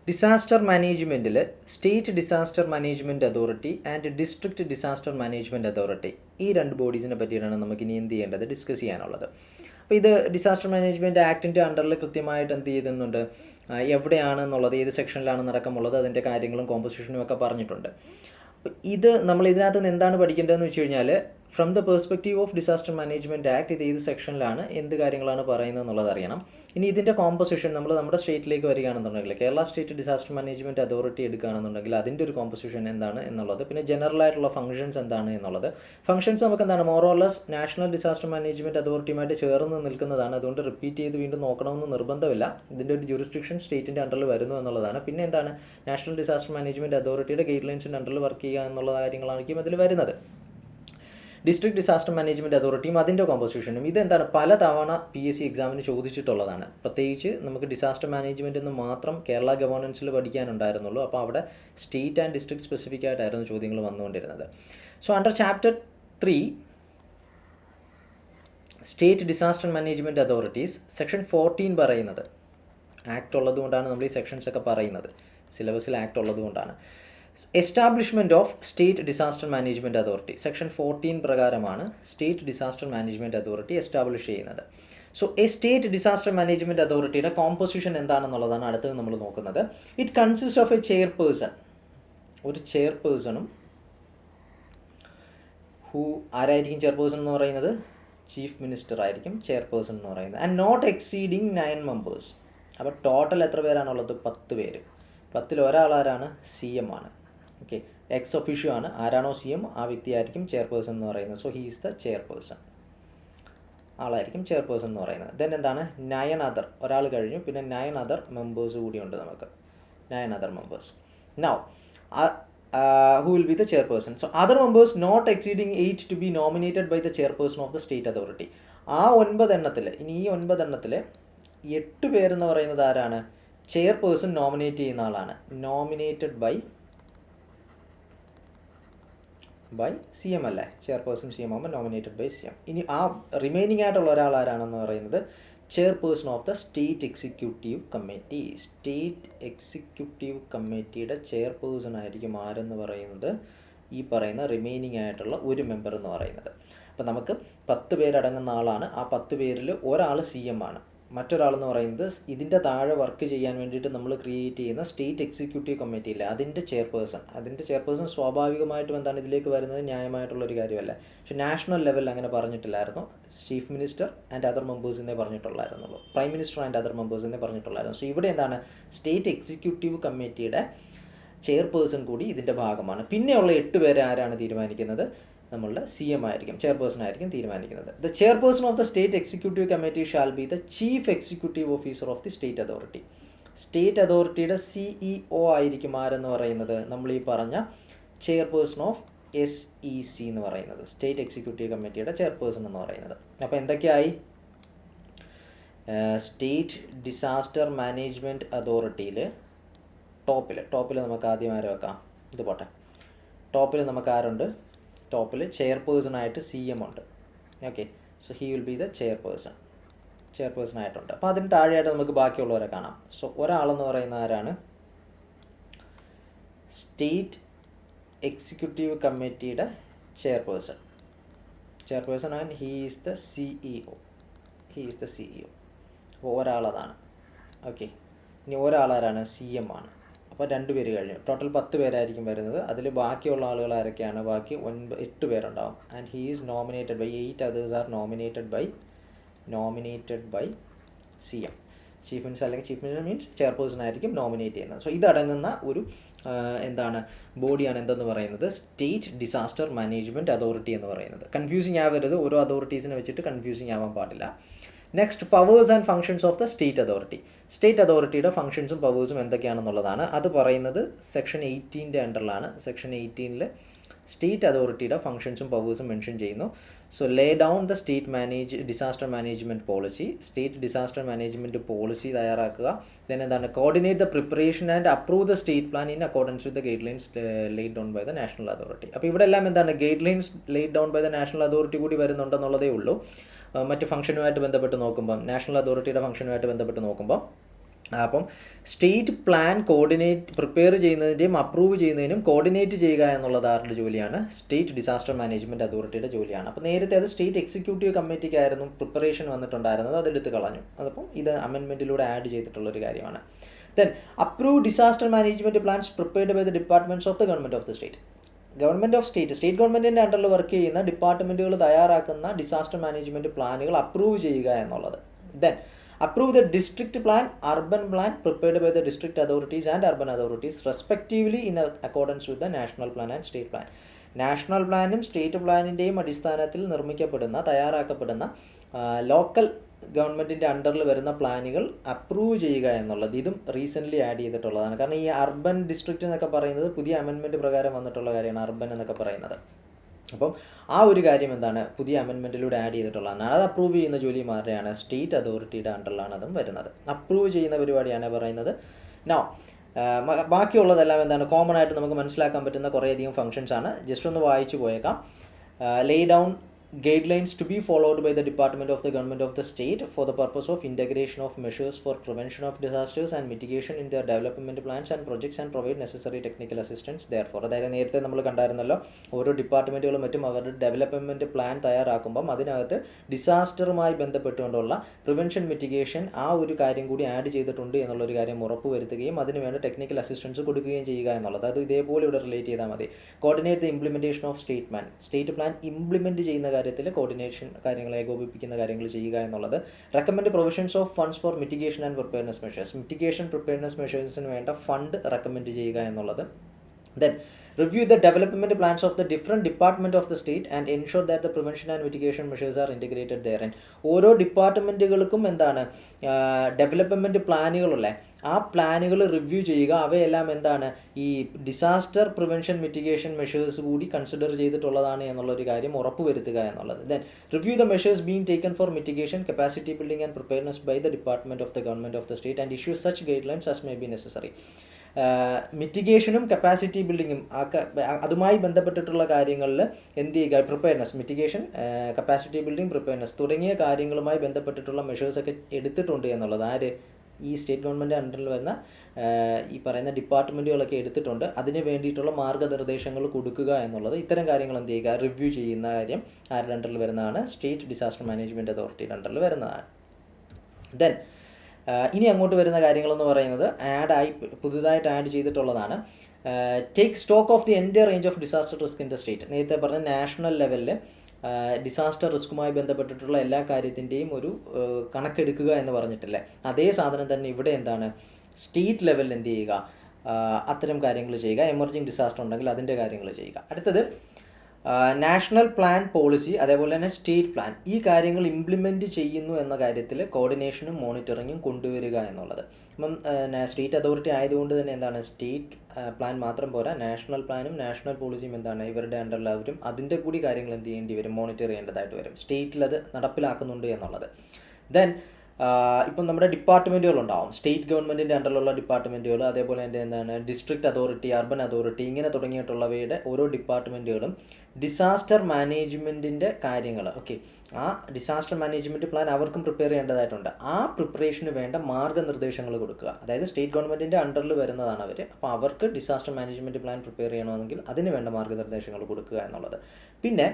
Disaster മാനേജ്മെൻറ്റിൽ state disaster management authority and district disaster management authority ഈ രണ്ട് ബോഡീസിനെ പറ്റിയിട്ടാണ് നമുക്കിനി എന്ത് ചെയ്യേണ്ടത്, ഡിസ്കസ് ചെയ്യാനുള്ളത്. അപ്പോൾ ഇത് ഡിസാസ്റ്റർ മാനേജ്മെൻറ്റ് ആക്ടിൻ്റെ അണ്ടറിൽ കൃത്യമായിട്ട് എന്ത് ചെയ്യുന്നുണ്ട്, എവിടെയാണെന്നുള്ളത്, ഏത് സെക്ഷനിലാണെന്നടക്കമുള്ളത്, അതിൻ്റെ കാര്യങ്ങളും കോമ്പോസിഷനും ഒക്കെ പറഞ്ഞിട്ടുണ്ട്. ഇത് നമ്മൾ ഇതിനകത്ത് നിന്ന് എന്താണ് പഠിക്കേണ്ടതെന്ന് വെച്ച് കഴിഞ്ഞാൽ, from the perspective of disaster management act ഇത് ഏത് സെക്ഷനിലാണ്, എന്ത് കാര്യങ്ങളാണ് പറയുന്നത് എന്നുള്ളത് അറിയണം. ഇനി ഇതിൻ്റെ കോമ്പോസിഷൻ നമ്മൾ നമ്മുടെ സ്റ്റേറ്റിലേക്ക് വരികയാണെന്നുണ്ടെങ്കിൽ, Kerala state disaster management authority എടുക്കുകയാണെന്നുണ്ടെങ്കിൽ അതിൻ്റെ ഒരു കോമ്പോസിഷൻ എന്താണ് എന്നുള്ളത്, പിന്നെ ജനറൽ ആയിട്ടുള്ള ഫംഗ്ഷൻസ് എന്താണ് എന്നുള്ളത്. ഫംഗ്ഷൻസ് നമുക്ക് എന്താണ്, മോറോർലെസ് നാഷണൽ ഡിസാസ്റ്റർ മാനേജ്മെൻറ്റ് അതോറിറ്റിയുമായിട്ട് ചേർന്ന് നിൽക്കുന്നതാണ്. അതുകൊണ്ട് റിപ്പീറ്റ് ചെയ്ത് വീണ്ടും നോക്കണമെന്ന് നിർബന്ധമില്ല. ഇതിൻ്റെ ഒരു ജൂറിസ്ഡിക്ഷൻ സ്റ്റേറ്റിൻ്റെ അണ്ടറിൽ വരുന്നു എന്നുള്ളതാണ്. പിന്നെ എന്താണ്, നാഷണൽ ഡിസാസ്റ്റർ മാനേജ്മെൻറ്റ് അതോറിറ്റിയുടെ ഗൈഡ് ലൈൻസിൻ്റെ അണ്ടറിൽ വർക്ക് ചെയ്യുക എന്നുള്ള കാര്യങ്ങളായിരിക്കും അതിൽ വരുന്നത്. ഡിസ്ട്രിക്ട് ഡിസാസ്റ്റർ മാനേജ്മെൻറ്റ് അതോറിറ്റിയും അതിൻ്റെ കോമ്പോസിഷനും ഇതെന്താണ്, പല തവണ PSC എക്സാമിന് ചോദിച്ചിട്ടുള്ളതാണ്. പ്രത്യേകിച്ച് നമുക്ക് ഡിസാസ്റ്റർ മാനേജ്മെൻറ്റ് എന്ന് മാത്രം കേരള ഗവേണൻസിൽ പഠിക്കാനുണ്ടായിരുന്നുള്ളൂ. അപ്പോൾ അവിടെ സ്റ്റേറ്റ് ആൻഡ് ഡിസ്ട്രിക്ട് സ്പെസിഫിക് ആയിട്ടായിരുന്നു ചോദ്യങ്ങൾ വന്നുകൊണ്ടിരുന്നത്. So under chapter 3 state disaster management authorities section 14 പറയുന്നത്, ആക്ട് ഉള്ളതുകൊണ്ടാണ് നമ്മൾ ഈ സെക്ഷൻസ് ഒക്കെ പറയുന്നത്, സിലബസിൽ ആക്ട് ഉള്ളതുകൊണ്ടാണ്. Establishment of state disaster management authority section 14 പ്രകാരമാണ് state disaster management authority establish ചെയ്യുന്നത്. So a state disaster management അതോറിറ്റിയുടെ കോമ്പോസിഷൻ എന്താണെന്നുള്ളതാണ് അടുത്തത് നമ്മൾ നോക്കുന്നത്. It consist of a chairperson, ഒരു ചെയർപേഴ്സണും, ആരായിരിക്കും ചെയർപേഴ്സൺ എന്ന് പറയുന്നത്, ചീഫ് മിനിസ്റ്റർ ആയിരിക്കും ചെയർപേഴ്സൺ എന്ന് പറയുന്നത്. And not exceeding 9 members. അപ്പോൾ ടോട്ടൽ എത്ര പേരാണുള്ളത്, 10 പേര്. 10ൽ ഒരാളാരാണ്, CM ആണ്. ഓക്കെ, എക്സ് ഒഫീഷ്യോ ആണ്. ആരാണോ CM ആ വ്യക്തിയായിരിക്കും ചെയർപേഴ്സൺ എന്ന് പറയുന്നത്. So he is the chairperson, ആളായിരിക്കും ചെയർപേഴ്സൺ എന്ന് പറയുന്നത്. ദെൻ എന്താണ്, 9 അതർ, ഒരാൾ കഴിഞ്ഞു, പിന്നെ 9 അതർ മെമ്പേഴ്സ് കൂടിയുണ്ട് നമുക്ക്, 9 other members. Now who will be the chairperson? So other members not exceeding 8 to be nominated by the chairperson of the state authority. ആ 9 എണ്ണത്തിൽ, ഇനി ഈ 9 എണ്ണത്തിൽ 8 പേരെന്ന് പറയുന്നത് ആരാണ്, ചെയർപേഴ്സൺ നോമിനേറ്റ് ചെയ്യുന്ന ആളാണ്. നോമിനേറ്റഡ് ബൈ CM അല്ലേ, ചെയർപേഴ്സൺ CM ആകുമ്പോൾ നോമിനേറ്റഡ് ബൈ CM. ഇനി ആ റിമൈനിങ് ആയിട്ടുള്ള ഒരാൾ ആരാണെന്ന് പറയുന്നത് chairperson of the state executive committee. State executive കമ്മിറ്റിയുടെ ചെയർപേഴ്സൺ ആയിരിക്കും ആരെന്ന് പറയുന്നത്, ഈ പറയുന്ന റിമൈനിങ് ആയിട്ടുള്ള ഒരു മെമ്പർ എന്ന് പറയുന്നത്. അപ്പോൾ നമുക്ക് 10 പേരടങ്ങുന്ന ആളാണ്. ആ 10 പേരിൽ ഒരാൾ CM ആണ്. മറ്റൊരാളെന്ന് പറയുന്നത് ഇതിൻ്റെ താഴെ വർക്ക് ചെയ്യാൻ വേണ്ടിയിട്ട് നമ്മൾ ക്രിയേറ്റ് ചെയ്യുന്ന സ്റ്റേറ്റ് എക്സിക്യൂട്ടീവ് കമ്മിറ്റിയില്ലേ, അതിൻ്റെ ചെയർപേഴ്സൺ സ്വാഭാവികമായിട്ടും എന്താണ് ഇതിലേക്ക് വരുന്നത്, ന്യായമായിട്ടുള്ളൊരു കാര്യമല്ല. പക്ഷേ നാഷണൽ ലെവലിൽ അങ്ങനെ പറഞ്ഞിട്ടില്ലായിരുന്നു. ചീഫ് മിനിസ്റ്റർ ആൻഡ് അതർ മെമ്പേഴ്സിനെ പറഞ്ഞിട്ടുള്ളായിരുന്നുള്ളൂ, പ്രൈം മിനിസ്റ്റർ ആൻഡ് അതർ മെമ്പേഴ്സിനെ പറഞ്ഞിട്ടുള്ളായിരുന്നു. സോ ഇവിടെ എന്താണ്, സ്റ്റേറ്റ് എക്സിക്യൂട്ടീവ് കമ്മിറ്റിയുടെ ചെയർപേഴ്സൺ കൂടി ഇതിൻ്റെ ഭാഗമാണ്. പിന്നെയുള്ള 8 പേരെ ആരാണ് തീരുമാനിക്കുന്നത്, നമ്മളുടെ CM ആയിരിക്കും, ചെയർപേഴ്സൺ ആയിരിക്കും തീരുമാനിക്കുന്നത്. The chairperson of the state executive committee shall be the chief executive officer of the state authority. State അതോറിറ്റിയുടെ CEO ആയിരിക്കും ആരെന്ന് പറയുന്നത്, നമ്മൾ ഈ പറഞ്ഞ ചെയർപേഴ്സൺ ഓഫ് SEC എന്ന് പറയുന്നത്, സ്റ്റേറ്റ് എക്സിക്യൂട്ടീവ് കമ്മിറ്റിയുടെ ചെയർപേഴ്സൺ എന്ന് പറയുന്നത്. അപ്പോൾ എന്തൊക്കെയായി, സ്റ്റേറ്റ് ഡിസാസ്റ്റർ മാനേജ്മെൻറ്റ് അതോറിറ്റിയിൽ ടോപ്പിൽ നമുക്ക് ആദ്യം ആരെ വെക്കാം, ഇത് പോട്ടെ. ടോപ്പിൽ നമുക്ക് ആരുണ്ട്, ടോപ്പിൽ ചെയർപേഴ്സണായിട്ട് CM ഉണ്ട്. Okay, so he will be the chairperson ആയിട്ടുണ്ട്. അപ്പോൾ അതിന് താഴെയായിട്ട് നമുക്ക് ബാക്കിയുള്ളവരെ കാണാം. സോ ഒരാളെന്ന് പറയുന്ന ആരാണ്, സ്റ്റേറ്റ് എക്സിക്യൂട്ടീവ് കമ്മിറ്റിയുടെ chairperson and he is the CEO. അപ്പോൾ ഒരാളതാണ്. ഓക്കെ, ഇനി ഒരാളാരാണ്, CM ആണ്. അപ്പോൾ 2 പേര് കഴിഞ്ഞു. ടോട്ടൽ 10 പേരായിരിക്കും വരുന്നത്. അതിൽ ബാക്കിയുള്ള ആളുകൾ ആരൊക്കെയാണ്, ബാക്കി 8 പേരുണ്ടാവും. And he is nominated by 8 others are nominated by CM. Chief minister അല്ലെങ്കിൽ ചീഫ് മിനിസ്റ്റർ മീൻസ് ചെയർപേഴ്സൺ ആയിരിക്കും നോമിനേറ്റ് ചെയ്യുന്നത്. സോ ഇതടങ്ങുന്ന ഒരു എന്താണ് ബോഡിയാണ് എന്തെന്ന് പറയുന്നത്, സ്റ്റേറ്റ് ഡിസാസ്റ്റർ മാനേജ്മെൻറ്റ് അതോറിറ്റി എന്ന് പറയുന്നത്. കൺഫ്യൂസിങ് ആവരുത്, ഓരോ അതോറിറ്റീസിനെ വെച്ചിട്ട് കൺഫ്യൂസിങ് ആവാൻ പാടില്ല. Next, powers and functions of the state authority. State അതോറിറ്റിയുടെ ഫങ്ഷൻസും പവേഴ്സും എന്തൊക്കെയാണെന്നുള്ളതാണ് അത് പറയുന്നത് സെക്ഷൻ 18 അണ്ടറിലാണ്. സെക്ഷൻ 18 സ്റ്റേറ്റ് അതോറിറ്റിയുടെ ഫങ്ഷൻസും പവേഴ്സും മെൻഷൻ ചെയ്യുന്നു. So lay down the state disaster management policy, state disaster management policy തയ്യാറാക്കുക. ദെൻ എന്താണ്, coordinate the preparation and approve the state plan in accordance with the guidelines laid down by the national authority. അപ്പോൾ ഇവിടെ എല്ലാം എന്താണ്, guidelines laid down by the national authority കൂടി വരുന്നുണ്ടെന്നുള്ളതേ ഉള്ളൂ. മറ്റ് ഫംഗ്ഷനുമായിട്ട് ബന്ധപ്പെട്ട് നോക്കുമ്പം, നാഷണൽ അതോറിറ്റിയുടെ ഫംഗ്ഷനുമായിട്ട് ബന്ധപ്പെട്ട് നോക്കുമ്പം അപ്പം സ്റ്റേറ്റ് പ്ലാൻ പ്രിപ്പയർ ചെയ്യുന്നതിൻ്റെയും അപ്രൂവ് ചെയ്യുന്നതിനും കോർഡിനേറ്റ് ചെയ്യുക എന്നുള്ളത് ആരുടെ ജോലിയാണ്? സ്റ്റേറ്റ് ഡിസാസ്റ്റർ മാനേജ്മെൻറ്റ് അതോറിറ്റിയുടെ ജോലിയാണ്. അപ്പോൾ നേരത്തെ അത് സ്റ്റേറ്റ് എക്സിക്യൂട്ടീവ് കമ്മിറ്റിക്കായിരുന്നു പ്രിപ്പറേഷൻ വന്നിട്ടുണ്ടായിരുന്നത്, അതെടുത്ത് കളഞ്ഞു. അതപ്പം ഇത് അമെൻമെൻറ്റിലൂടെ ആഡ് ചെയ്തിട്ടുള്ളൊരു കാര്യമാണ്. Then approve disaster management plans prepared by the departments of the government of the state. Government of state ഗവൺമെൻറ്റിൻ്റെ അണ്ടറിൽ വർക്ക് ചെയ്യുന്ന ഡിപ്പാർട്ട്മെൻറ്റുകൾ തയ്യാറാക്കുന്ന ഡിസാസ്റ്റർ മാനേജ്മെൻറ്റ് പ്ലാനുകൾ അപ്രൂവ് ചെയ്യുക എന്നുള്ളത്. Then approve the district plan, urban plan prepared by the district authorities and urban authorities respectively in accordance with the national plan and state plan. National പ്ലാനും state പ്ലാനിൻ്റെയും അടിസ്ഥാനത്തിൽ തയ്യാറാക്കപ്പെടുന്ന local ഗവൺമെൻറ്റിൻ്റെ അണ്ടറിൽ വരുന്ന പ്ലാനുകൾ approve ചെയ്യുക എന്നുള്ളത് ഇതും റീസെൻ്റ്ലി ആഡ് ചെയ്തിട്ടുള്ളതാണ്. കാരണം ഈ അർബൻ ഡിസ്ട്രിക്റ്റ് എന്നൊക്കെ പറയുന്നത് പുതിയ അമെൻമെൻറ്റ് പ്രകാരം വന്നിട്ടുള്ള കാര്യമാണ് അർബൻ എന്നൊക്കെ പറയുന്നത്. അപ്പം ആ ഒരു കാര്യം എന്താണ്, പുതിയ അമെൻമെൻറ്റിലൂടെ ആഡ് ചെയ്തിട്ടുള്ളതാണ്. അത് അപ്രൂവ് ചെയ്യുന്ന ജോലി ആരുടെയാണ്? സ്റ്റേറ്റ് അതോറിറ്റിയുടെ അണ്ടറിലാണ് അതും വരുന്നത്. അപ്രൂവ് ചെയ്യുന്ന പരിപാടിയാണ് പറയുന്നത്. നോ ബാക്കിയുള്ളതെല്ലാം എന്താണ്, കോമൺ ആയിട്ട് നമുക്ക് മനസ്സിലാക്കാൻ പറ്റുന്ന കുറേയധികം ഫങ്ഷൻസ് ആണ്. ജസ്റ്റ് ഒന്ന് വായിച്ചു പോയേക്കാം. ലേ down guidelines to be followed by the Department of the Government of the State for the purpose of integration of measures for prevention of disasters and mitigation in their development plans and projects and provide necessary technical assistance therefore. അതായത് നേരത്തെ നമ്മൾ കണ്ടായിരുന്നല്ലോ, ഓരോ ഡിപ്പാർട്ട്മെൻറ്റുകളും മറ്റും അവരുടെ development plan തയ്യാറാക്കുമ്പം അതിനകത്ത് ഡിസാസ്റ്ററുമായി ബന്ധപ്പെട്ടുകൊണ്ടുള്ള prevention mitigation ആ ഒരു കാര്യം കൂടി ആഡ് ചെയ്തിട്ടുണ്ട് എന്നുള്ളൊരു കാര്യം ഉറപ്പ് വരുത്തുകയും അതിനുവേണ്ട ടെക്നിക്കൽ അസിസ്റ്റൻസ് കൊടുക്കുകയും ചെയ്യുക എന്നുള്ളത്. അത് ഇതേപോലെ ഇവിടെ റിലേറ്റ് ചെയ്താൽ മതി. Coordinate the implementation of state plan implement ചെയ്യുന്ന കാര്യത്തിൽ കോർഡിനേഷൻ കാര്യങ്ങൾ ഏകോപിപ്പിക്കുന്ന കാര്യങ്ങൾ ചെയ്യുക എന്നുള്ളത്. Recommend provisions of funds for mitigation and preparedness measures. Mitigation preparedness മെഷേഴ്സിന് വേണ്ട ഫണ്ട് റെക്കമെൻഡ് ചെയ്യുക എന്നുള്ളത്. Then review the development plans of the different department of the state and ensure that the prevention and mitigation measures are integrated therein. ഓരോ ഡിപ്പാർട്ട്മെൻറ്റുകൾക്കും എന്താണ് development പ്ലാനുകളുള്ള ആ പ്ലാനുകൾ review ചെയ്യുക. അവയെല്ലാം എന്താണ് ഈ ഡിസാസ്റ്റർ പ്രിവെൻഷൻ മിറ്റിഗേഷൻ മെഷേഴ്സ് കൂടി കൺസിഡർ ചെയ്തിട്ടുള്ളതാണ് എന്നുള്ളൊരു കാര്യം ഉറപ്പുവരുത്തുക എന്നുള്ളത്. Then review the measures being taken for mitigation, capacity building and preparedness by the department of the government of the state and issue such guidelines as may be necessary. മിറ്റിഗേഷനും capacity ബിൽഡിങ്ങും അതുമായി ബന്ധപ്പെട്ടിട്ടുള്ള കാര്യങ്ങളിൽ എന്ത് ചെയ്യുക, preparedness, mitigation, capacity building, preparedness തുടങ്ങിയ കാര്യങ്ങളുമായി ബന്ധപ്പെട്ടിട്ടുള്ള മെഷേഴ്സൊക്കെ എടുത്തിട്ടുണ്ട് എന്നുള്ളത് ആര്, ഈ സ്റ്റേറ്റ് ഗവൺമെൻറ് അണ്ടറിൽ വരുന്ന ഈ പറയുന്ന ഡിപ്പാർട്ട്മെൻറ്റുകളൊക്കെ എടുത്തിട്ടുണ്ട്. അതിന് വേണ്ടിയിട്ടുള്ള മാർഗ്ഗനിർദ്ദേശങ്ങൾ കൊടുക്കുക എന്നുള്ളത്, ഇത്തരം കാര്യങ്ങൾ എന്ത് ചെയ്യുക, റിവ്യൂ ചെയ്യുന്ന കാര്യം ആരുടെ അണ്ടറിൽ വരുന്നതാണ്? സ്റ്റേറ്റ് ഡിസാസ്റ്റർ മാനേജ്മെൻറ്റ് അതോറിറ്റിയുടെ അണ്ടറിൽ വരുന്നതാണ്. ദെൻ ഇനി അങ്ങോട്ട് വരുന്ന കാര്യങ്ങളെന്ന് പറയുന്നത് പുതുതായിട്ട് ആഡ് ചെയ്തിട്ടുള്ളതാണ്. Take stock of the entire range of disaster risk in the state. നേരത്തെ പറഞ്ഞ നാഷണൽ ലെവലിൽ ഡിസാസ്റ്റർ റിസ്ക്കുമായി ബന്ധപ്പെട്ടിട്ടുള്ള എല്ലാ കാര്യത്തിൻ്റെയും ഒരു കണക്കെടുക്കുക എന്ന് പറഞ്ഞിട്ടില്ലേ, അതേ സാധനം തന്നെ ഇവിടെ എന്താണ്, സ്റ്റേറ്റ് ലെവലിൽ എന്ത് ചെയ്യുക, അത്തരം കാര്യങ്ങൾ ചെയ്യുക. എമർജിങ് ഡിസാസ്റ്റർ ഉണ്ടെങ്കിൽ അതിൻ്റെ കാര്യങ്ങൾ ചെയ്യുക. അടുത്തത് നാഷണൽ പ്ലാൻ പോളിസി, അതേപോലെ തന്നെ സ്റ്റേറ്റ് പ്ലാൻ, ഈ കാര്യങ്ങൾ ഇംപ്ലിമെൻറ്റ് ചെയ്യുന്നു എന്ന കാര്യത്തിൽ കോർഡിനേഷനും മോണിറ്ററിങ്ങും കൊണ്ടുവരിക എന്നുള്ളത്. അപ്പം സ്റ്റേറ്റ് അതോറിറ്റി ആയതുകൊണ്ട് തന്നെ എന്താണ്, സ്റ്റേറ്റ് പ്ലാൻ മാത്രം പോരാ, നാഷണൽ പ്ലാനും നാഷണൽ പോളിസിയും എന്താണ് ഇവരുടെ അണ്ടറിലാവരും അതിൻ്റെ കൂടി കാര്യങ്ങൾ എന്ത് ചെയ്യേണ്ടി വരും, മോണിറ്റർ ചെയ്യേണ്ടതായിട്ട് വരും, സ്റ്റേറ്റിൽ അത് നടപ്പിലാക്കുന്നുണ്ട് എന്നുള്ളത്. ദെൻ ഇപ്പം നമ്മുടെ ഡിപ്പാർട്ട്മെൻറ്റുകളുണ്ടാവും, സ്റ്റേറ്റ് ഗവൺമെൻറ്റിൻ്റെ അണ്ടറിലുള്ള ഡിപ്പാർട്ട്മെൻറ്റുകൾ, അതേപോലെ തന്നെ എന്താണ് ഡിസ്ട്രിക്ട് അതോറിറ്റി, അർബൻ അതോറിറ്റി, ഇങ്ങനെ തുടങ്ങിയിട്ടുള്ളവയുടെ ഓരോ ഡിപ്പാർട്ട്മെൻറ്റുകളും ഡിസാസ്റ്റർ മാനേജ്മെൻറ്റിൻ്റെ കാര്യങ്ങൾ, ഓക്കെ, ആ ഡിസാസ്റ്റർ മാനേജ്മെൻറ്റ് പ്ലാൻ അവർക്കും പ്രിപ്പയർ ചെയ്യേണ്ടതായിട്ടുണ്ട്. ആ പ്രിപ്പറേഷന് വേണ്ട മാർഗ്ഗനിർദ്ദേശങ്ങൾ കൊടുക്കുക. അതായത് സ്റ്റേറ്റ് ഗവൺമെൻറ്റിൻ്റെ അണ്ടറിൽ വരുന്നതാണ് അവർ, അപ്പോൾ അവർക്ക് ഡിസാസ്റ്റർ മാനേജ്മെൻറ്റ് പ്ലാൻ പ്രിപ്പയർ ചെയ്യണമെങ്കിൽ അതിന് വേണ്ട മാർഗ്ഗനിർദ്ദേശങ്ങൾ കൊടുക്കുക എന്നുള്ളത്. പിന്നെ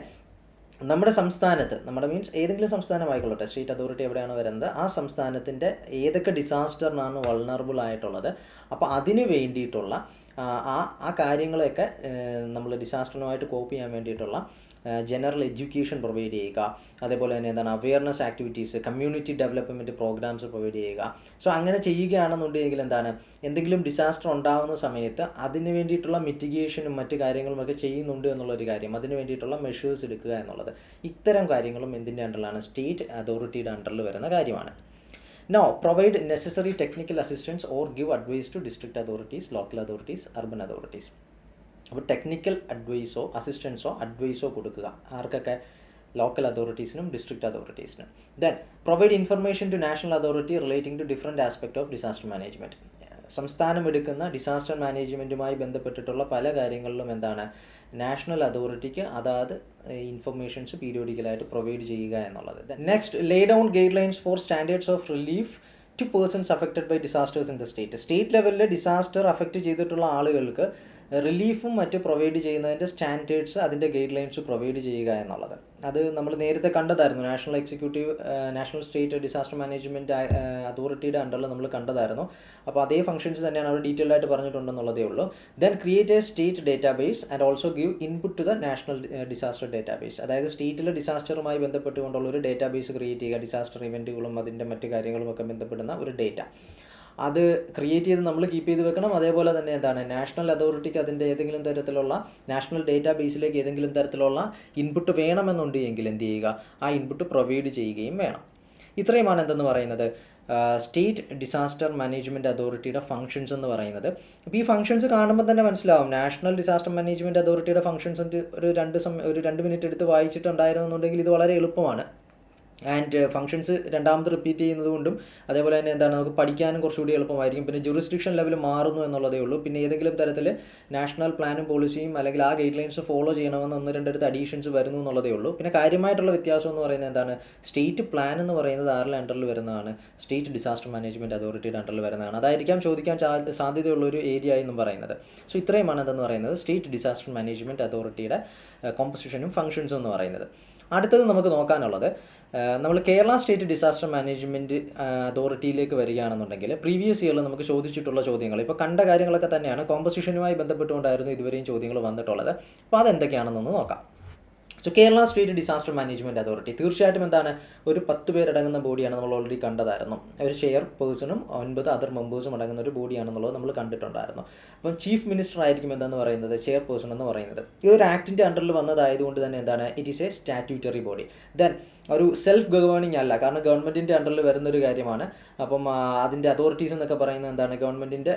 നമ്മുടെ സംസ്ഥാനത്ത്, നമ്മുടെ മീൻസ് ഏതെങ്കിലും സംസ്ഥാനമായിക്കൊള്ളട്ടെ, സ്റ്റേറ്റ് അതോറിറ്റി എവിടെയാണ് വരുന്നത്, ആ സംസ്ഥാനത്തിൻ്റെ ഏതൊക്കെ ഡിസാസ്റ്ററിനാണ് വൾണറബിൾ ആയിട്ടുള്ളത്, അപ്പോൾ അതിന് വേണ്ടിയിട്ടുള്ള ആ കാര്യങ്ങളെയൊക്കെ നമ്മൾ ഡിസാസ്റ്ററുമായിട്ട് കോപ്പ് ചെയ്യാൻ വേണ്ടിയിട്ടുള്ള ജനറൽ എഡ്യൂക്കേഷൻ പ്രൊവൈഡ് ചെയ്യുക. അതേപോലെ തന്നെ എന്താണ് awareness activities, community development programmes provide ചെയ്യുക. സോ അങ്ങനെ ചെയ്യുകയാണെന്നുണ്ടെങ്കിൽ എന്താണ്, എന്തെങ്കിലും ഡിസാസ്റ്റർ ഉണ്ടാകുന്ന സമയത്ത് അതിന് വേണ്ടിയിട്ടുള്ള മിറ്റിഗേഷനും മറ്റു കാര്യങ്ങളുമൊക്കെ ചെയ്യുന്നുണ്ട് എന്നുള്ളൊരു കാര്യം, അതിന് വേണ്ടിയിട്ടുള്ള മെഷേഴ്സ് എടുക്കുക എന്നുള്ളത്, ഇത്തരം കാര്യങ്ങളും എന്തിൻ്റെ അണ്ടറിലാണ്, സ്റ്റേറ്റ് അതോറിറ്റിയുടെ അണ്ടറിൽ വരുന്ന കാര്യമാണ്. Now, provide necessary technical assistance or give advice to district authorities, local authorities, urban authorities. അപ്പോൾ ടെക്നിക്കൽ അഡ്വൈസോ കൊടുക്കുക ആർക്കൊക്കെ, ലോക്കൽ അതോറിറ്റീസിനും ഡിസ്ട്രിക്ട് അതോറിറ്റീസിനും. Then provide information to national authority relating to different aspect of disaster management. സംസ്ഥാനം എടുക്കുന്ന disaster മാനേജ്മെൻറ്റുമായി ബന്ധപ്പെട്ടിട്ടുള്ള പല കാര്യങ്ങളിലും എന്താണ്, നാഷണൽ അതോറിറ്റിക്ക് അതാത് ഇൻഫർമേഷൻസ് പീരിയോഡിക്കലായിട്ട് പ്രൊവൈഡ് ചെയ്യുക എന്നുള്ളത്. Next, lay down guidelines for standards of relief to persons affected by disasters in the state. State ലെവലിൽ ഡിസാസ്റ്റർ അഫക്റ്റ് ചെയ്തിട്ടുള്ള ആളുകൾക്ക് റിലീഫും മറ്റ് പ്രൊവൈഡ് ചെയ്യുന്നതിൻ്റെ സ്റ്റാൻഡേർഡ്സ്, അതിൻ്റെ ഗൈഡ് ലൈൻസ് പ്രൊവൈഡ് ചെയ്യുക എന്നുള്ളത്. അത് നമ്മൾ നേരത്തെ കണ്ടതായിരുന്നു. നാഷണൽ സ്റ്റേറ്റ് ഡിസാസ്റ്റർ മാനേജ്മെൻറ്റ് അതോറിറ്റിയുടെ അണ്ടറിൽ നമ്മൾ കണ്ടതായിരുന്നു. അപ്പോൾ അതേ ഫംഗ്ഷൻസ് തന്നെയാണ് അവർ ഡീറ്റെയിൽഡ് ആയിട്ട് പറഞ്ഞിട്ടുണ്ടെന്നുള്ളതേ ഉള്ളൂ. Then create a state database and also give input to the national disaster database. അതായത് സ്റ്റേറ്റിലെ ഡിസാസ്റ്ററുമായി ബന്ധപ്പെട്ടുകൊണ്ടുള്ള ഒരു ഡേറ്റാബേസ് ക്രിയേറ്റ് ചെയ്യുക. ഡിസാസ്റ്റർ ഇവൻറ്റുകളും അതിൻ്റെ മറ്റ് കാര്യങ്ങളുമൊക്കെ ബന്ധപ്പെടുന്ന ഒരു ഡേറ്റ അത് ക്രിയേറ്റ് ചെയ്ത് നമ്മൾ കീപ്പ് ചെയ്ത് വെക്കണം. അതേപോലെ തന്നെ എന്താണ്, നാഷണൽ അതോറിറ്റിക്ക് അതിൻ്റെ ഏതെങ്കിലും തരത്തിലുള്ള നാഷണൽ ഡേറ്റാ ബേസിലേക്ക് ഏതെങ്കിലും തരത്തിലുള്ള ഇൻപുട്ട് വേണമെന്നുണ്ടെങ്കിൽ എന്ത് ചെയ്യുക, ആ ഇൻപുട്ട് പ്രൊവൈഡ് ചെയ്യുകയും വേണം. ഇത്രയുമാണ് എന്തെന്ന് പറയുന്നത് സ്റ്റേറ്റ് ഡിസാസ്റ്റർ മാനേജ്മെൻറ്റ് അതോറിറ്റിയുടെ ഫംഗ്ഷൻസ് എന്ന് പറയുന്നത്. അപ്പോൾ ഈ ഫംഗ്ഷൻസ് കാണുമ്പോൾ തന്നെ മനസ്സിലാവും. നാഷണൽ ഡിസാസ്റ്റർ മാനേജ്മെൻറ്റ് അതോറിറ്റിയുടെ ഫംഗ്ഷൻസ് ഒരു 2 മിനിറ്റ് എടുത്ത് വായിച്ചിട്ടുണ്ടായിരുന്നുണ്ടെങ്കിൽ ഇത് വളരെ എളുപ്പമാണ്. ആൻഡ് ഫംഗ്ഷൻസ് രണ്ടാമത് റിപ്പീറ്റ് ചെയ്യുന്നത് കൊണ്ടും അതേപോലെ തന്നെ എന്താണ്, നമുക്ക് പഠിക്കാനും കുറച്ചുകൂടി എളുപ്പമായിരിക്കും. പിന്നെ ജുറിസ്ഡിക്ഷൻ ലെവൽ മാറുന്നു എന്നുള്ളതേ ഉള്ളൂ. പിന്നെ ഏതെങ്കിലും തരത്തിൽ നാഷണൽ പ്ലാനും പോളിസിയും അല്ലെങ്കിൽ ആ ഗൈഡ് ലൈൻസ് ഫോളോ ചെയ്യണമെന്ന് 1-2 അഡീഷൻസ് വരുന്നു എന്നുള്ളതേ ഉള്ളൂ. പിന്നെ കാര്യമായിട്ടുള്ള വ്യത്യാസം എന്ന് പറയുന്നത് എന്താണ്, സ്റ്റേറ്റ് പ്ലാൻ എന്ന് പറയുന്നത് ആരുടെ അണ്ടറിൽ വരുന്നതാണ്, സ്റ്റേറ്റ് ഡിസാസ്റ്റർ മാനേജ്മെൻറ്റ് അതോറിറ്റിയുടെ അണ്ടറിൽ വരുന്നതാണ്. അതായിരിക്കാം ചോദിക്കാൻ സാധ്യതയുള്ളൊരു ഏരിയ എന്നും പറയുന്നത്. സോ ഇത്രയുമാണ് എന്തെന്ന് പറയുന്നത് സ്റ്റേറ്റ് ഡിസാസ്റ്റർ മാനേജ്മെൻറ്റ് അതോറിറ്റിയുടെ കോമ്പോസിഷനും ഫംഗ്ഷൻസും എന്ന് പറയുന്നത്. അടുത്തത് നമുക്ക് നോക്കാനുള്ളത്, നമ്മൾ കേരള സ്റ്റേറ്റ് ഡിസാസ്റ്റർ മാനേജ്മെൻറ്റ് അതോറിറ്റിയിലേക്ക് വരികയാണെന്നുണ്ടെങ്കിൽ പ്രീവിയസ് ഇയറിൽ നമുക്ക് ചോദിച്ചിട്ടുള്ള ചോദ്യങ്ങൾ ഇപ്പോൾ കണ്ട കാര്യങ്ങളൊക്കെ തന്നെയാണ്. കോമ്പോസിഷനുമായി ബന്ധപ്പെട്ടുകൊണ്ടായിരുന്നു ഇതുവരെയും ചോദ്യങ്ങൾ വന്നിട്ടുള്ളത്. അപ്പോൾ അതെന്തൊക്കെയാണെന്നൊന്ന് നോക്കാം. So Kerala state disaster management authority തീർച്ചയായിട്ടും എന്താണ്, ഒരു 10 പേരടങ്ങുന്ന ബോഡിയാണ്. നമ്മൾ ഓൾറെഡി കണ്ടതായിരുന്നു. ഒരു ചെയർ പേഴ്സണും 9 അതർ മെമ്പേഴ്സും അടങ്ങുന്ന ഒരു ബോഡിയാണെന്നുള്ളത് നമ്മൾ കണ്ടിട്ടുണ്ടായിരുന്നു. അപ്പം ചീഫ് മിനിസ്റ്റർ ആയിരിക്കും എന്താണെന്ന് പറയുന്നത് ചെയർ പേഴ്സൺ എന്ന് പറയുന്നത്. ഈ ഒരു ആക്ടിൻ്റെ അണ്ടറിൽ വന്നതായതുകൊണ്ട് തന്നെ എന്താണ്, it is a statutory body. Then ഒരു സെൽഫ് ഗവേണിംഗ് അല്ല, കാരണം ഗവൺമെൻറ്റിൻ്റെ അണ്ടറിൽ വരുന്നൊരു കാര്യമാണ്. അപ്പം അതിൻ്റെ അതോറിറ്റീസ് എന്നൊക്കെ പറയുന്നത് എന്താണ്, ഗവൺമെൻറ്റിൻ്റെ